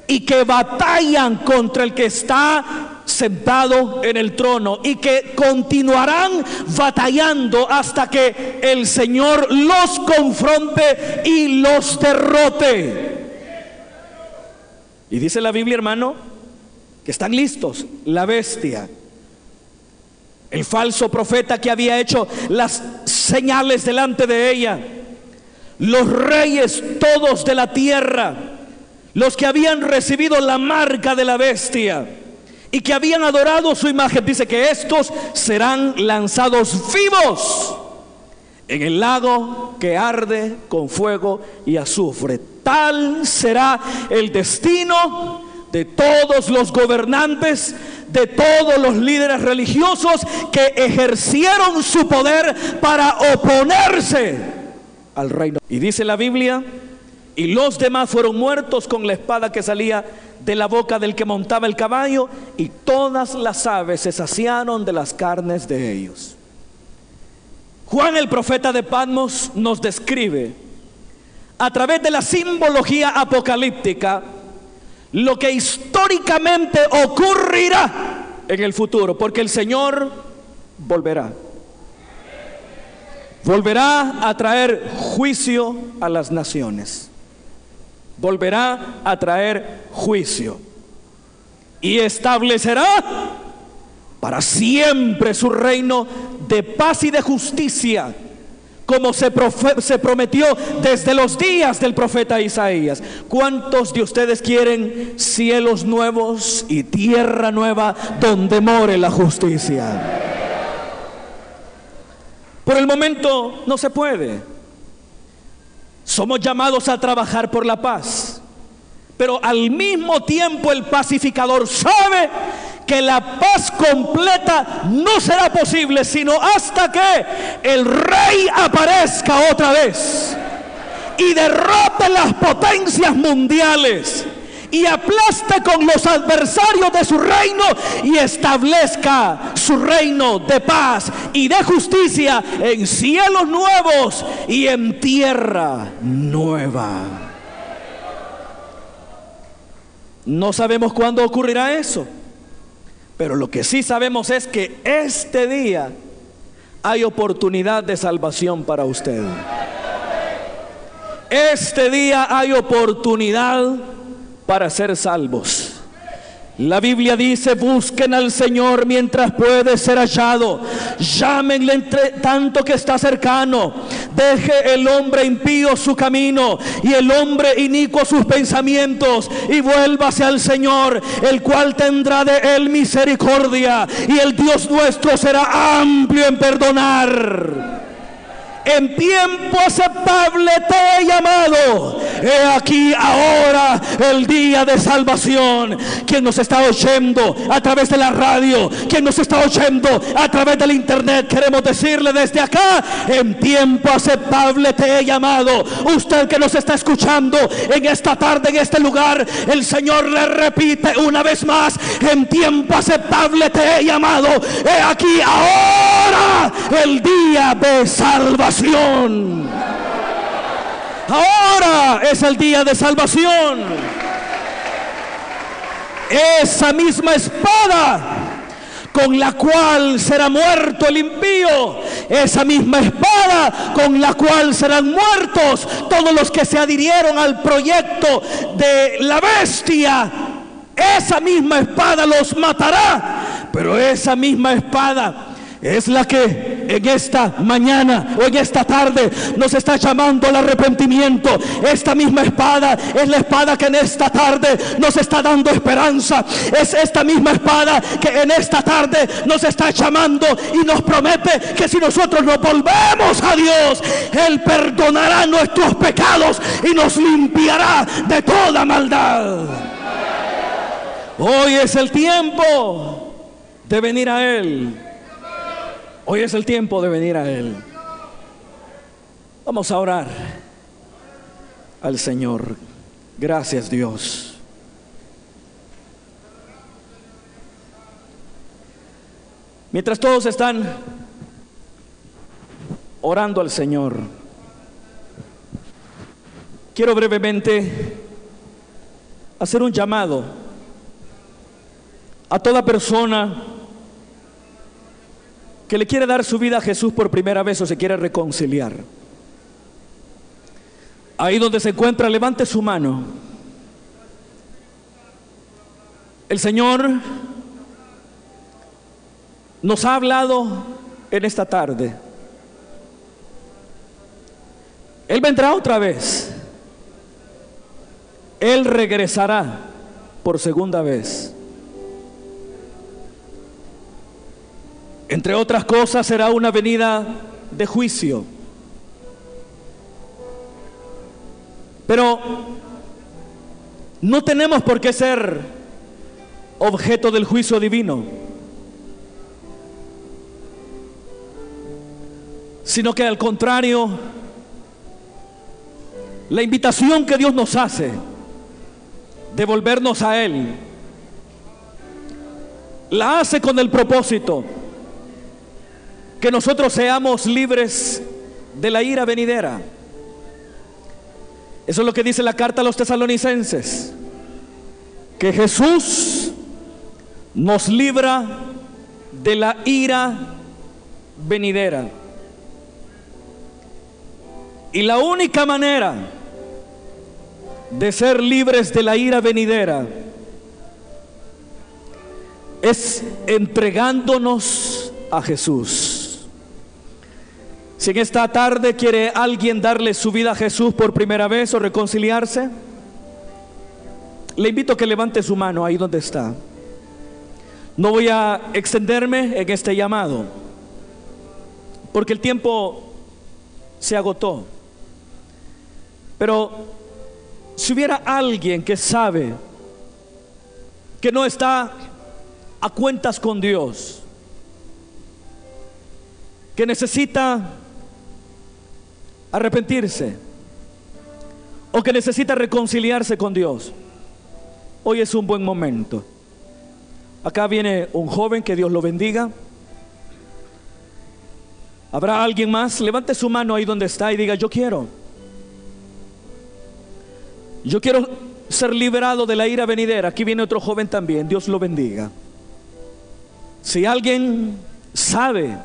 y que batallan contra el que está sentado en el trono, y que continuarán batallando hasta que el Señor los confronte y los derrote. Y dice la Biblia, hermano, que están listos la bestia, el falso profeta que había hecho las señales delante de ella, los reyes todos de la tierra, los que habían recibido la marca de la bestia y que habían adorado su imagen. Dice que estos serán lanzados vivos en el lago que arde con fuego y azufre. Tal será el destino de todos los gobernantes, de todos los líderes religiosos que ejercieron su poder para oponerse al reino. Y dice la Biblia: y los demás fueron muertos con la espada que salía de la boca del que montaba el caballo, y todas las aves se saciaron de las carnes de ellos. Juan el profeta de Patmos nos describe, a través de la simbología apocalíptica, lo que históricamente ocurrirá en el futuro, porque el Señor volverá. volverá a traer juicio a las naciones. Volverá a traer juicio y establecerá para siempre su reino de paz y de justicia, como se prometió desde los días del profeta Isaías. ¿Cuántos de ustedes quieren cielos nuevos y tierra nueva donde more la justicia? Por el momento no se puede. Somos llamados a trabajar por la paz, pero al mismo tiempo el pacificador sabe que la paz completa no será posible sino hasta que el rey aparezca otra vez y derrote las potencias mundiales y aplaste con los adversarios de su reino y establezca su reino de paz y de justicia en cielos nuevos y en tierra nueva. No sabemos cuándo ocurrirá eso, pero lo que sí sabemos es que este día hay oportunidad de salvación para usted. Este día hay oportunidad para ser salvos. La Biblia dice: busquen al Señor mientras puede ser hallado, llámenle entre tanto que está cercano. Deje el hombre impío su camino y el hombre inicuo sus pensamientos, y vuélvase al Señor, el cual tendrá de él misericordia, y el Dios nuestro será amplio en perdonar. En tiempo aceptable te he llamado. He aquí ahora el día de salvación. Quien nos está oyendo a través de la radio, quien nos está oyendo a través del internet, queremos decirle desde acá: en tiempo aceptable te he llamado. Usted que nos está escuchando en esta tarde, en este lugar, el Señor le repite una vez más: en tiempo aceptable te he llamado. He aquí ahora el día de salvación. Ahora es el día de salvación. Esa misma espada con la cual será muerto el impío, esa misma espada con la cual serán muertos todos los que se adhirieron al proyecto de la bestia, esa misma espada los matará. Pero esa misma espada es la que en esta mañana o en esta tarde nos está llamando al arrepentimiento. Esta misma espada es la espada que en esta tarde nos está dando esperanza. Es esta misma espada que en esta tarde nos está llamando y nos promete que si nosotros nos volvemos a Dios, Él perdonará nuestros pecados y nos limpiará de toda maldad. Hoy es el tiempo de venir a Él. Hoy es el tiempo de venir a Él. Vamos a orar al Señor. Gracias, Dios. Mientras todos están orando al Señor, quiero brevemente hacer un llamado a toda persona que le quiere dar su vida a Jesús por primera vez o se quiere reconciliar. Ahí donde se encuentra, levante su mano. El Señor nos ha hablado en esta tarde. Él vendrá otra vez. Él regresará por segunda vez. Entre otras cosas, será una venida de juicio. Pero no tenemos por qué ser objeto del juicio divino, sino que al contrario, la invitación que Dios nos hace de volvernos a Él, la hace con el propósito que nosotros seamos libres de la ira venidera. Eso es lo que dice la carta a los tesalonicenses, que Jesús nos libra de la ira venidera. Y la única manera de ser libres de la ira venidera es entregándonos a Jesús. Si en esta tarde quiere alguien darle su vida a Jesús por primera vez o reconciliarse, le invito a que levante su mano ahí donde está. No voy a extenderme en este llamado, porque el tiempo se agotó. Pero si hubiera alguien que sabe que no está a cuentas con Dios, que necesita arrepentirse o que necesita reconciliarse con Dios, hoy es un buen momento. Acá viene un joven, que Dios lo bendiga. ¿Habrá alguien más? Levante su mano ahí donde está y diga: yo quiero ser liberado de la ira venidera. Aquí viene otro joven también, Dios lo bendiga. Si alguien sabe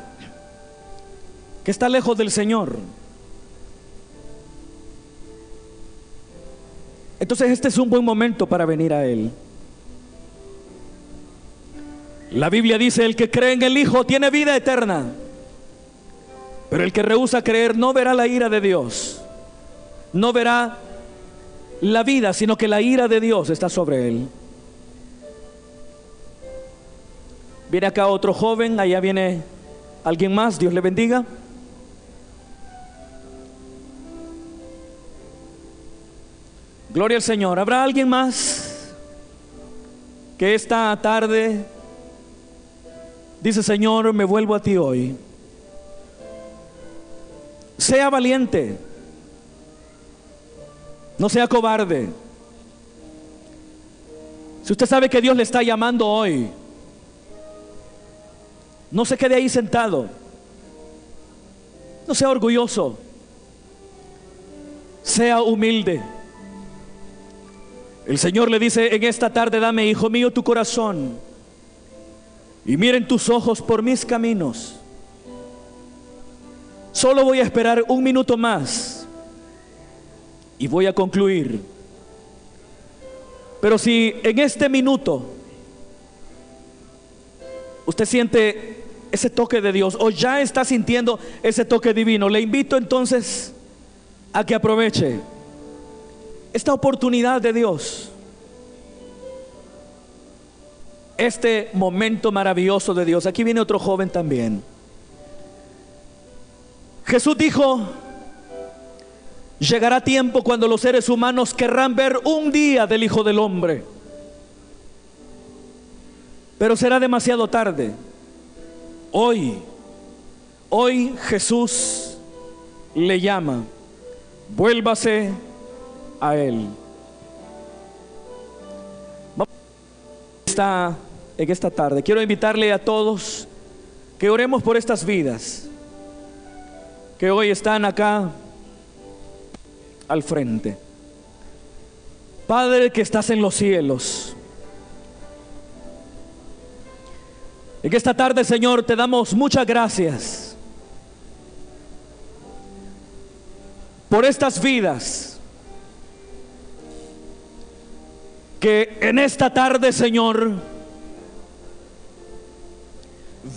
que está lejos del Señor, entonces este es un buen momento para venir a Él. La Biblia dice: el que cree en el Hijo tiene vida eterna, pero el que rehúsa creer no verá la ira de Dios, no verá la vida, sino que la ira de Dios está sobre él. Viene acá otro joven, allá viene alguien más, Dios le bendiga. Gloria al Señor. ¿Habrá alguien más que esta tarde dice: Señor, me vuelvo a ti hoy? Sea valiente, no sea cobarde. Si usted sabe que Dios le está llamando hoy, no se quede ahí sentado, no sea orgulloso, sea humilde. El Señor le dice en esta tarde: dame, hijo mío, tu corazón, y miren tus ojos por mis caminos. Solo voy a esperar un minuto más y voy a concluir. Pero si en este minuto usted siente ese toque de Dios, o ya está sintiendo ese toque divino, le invito entonces a que aproveche esta oportunidad de Dios, este momento maravilloso de Dios. Aquí viene otro joven también. Jesús dijo: llegará tiempo cuando los seres humanos querrán ver un día del Hijo del Hombre, pero será demasiado tarde. Hoy Jesús le llama: vuélvase a Él. En esta tarde quiero invitarle a todos que oremos por estas vidas que hoy están acá al frente. Padre que estás en los cielos, en esta tarde, Señor, te damos muchas gracias por estas vidas que en esta tarde, Señor,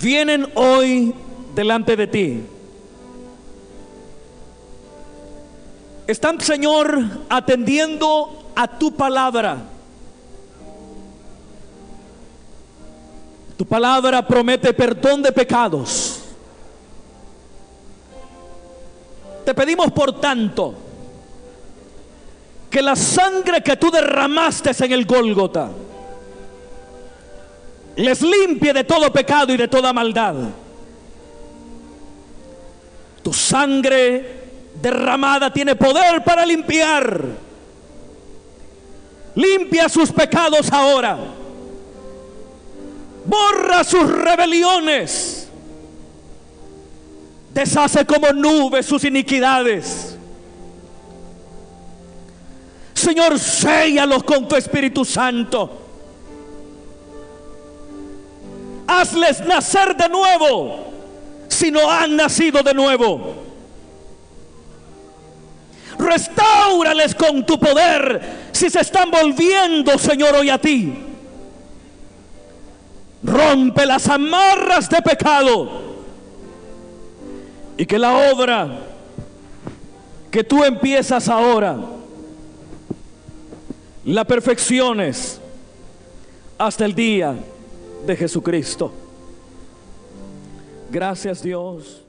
vienen hoy delante de ti. Están, Señor, atendiendo a tu palabra. Tu palabra promete perdón de pecados. Te pedimos, por tanto, que la sangre que tú derramaste en el Gólgota les limpie de todo pecado y de toda maldad. Tu sangre derramada tiene poder para limpiar. Limpia sus pecados ahora. Borra sus rebeliones. Deshace como nubes sus iniquidades. Señor, séllalos con tu Espíritu Santo. Hazles nacer de nuevo si no han nacido de nuevo. Restáurales con tu poder si se están volviendo, Señor, hoy a ti. Rompe las amarras de pecado y que la obra que tú empiezas ahora la perfecciones hasta el día de Jesucristo. Gracias, Dios.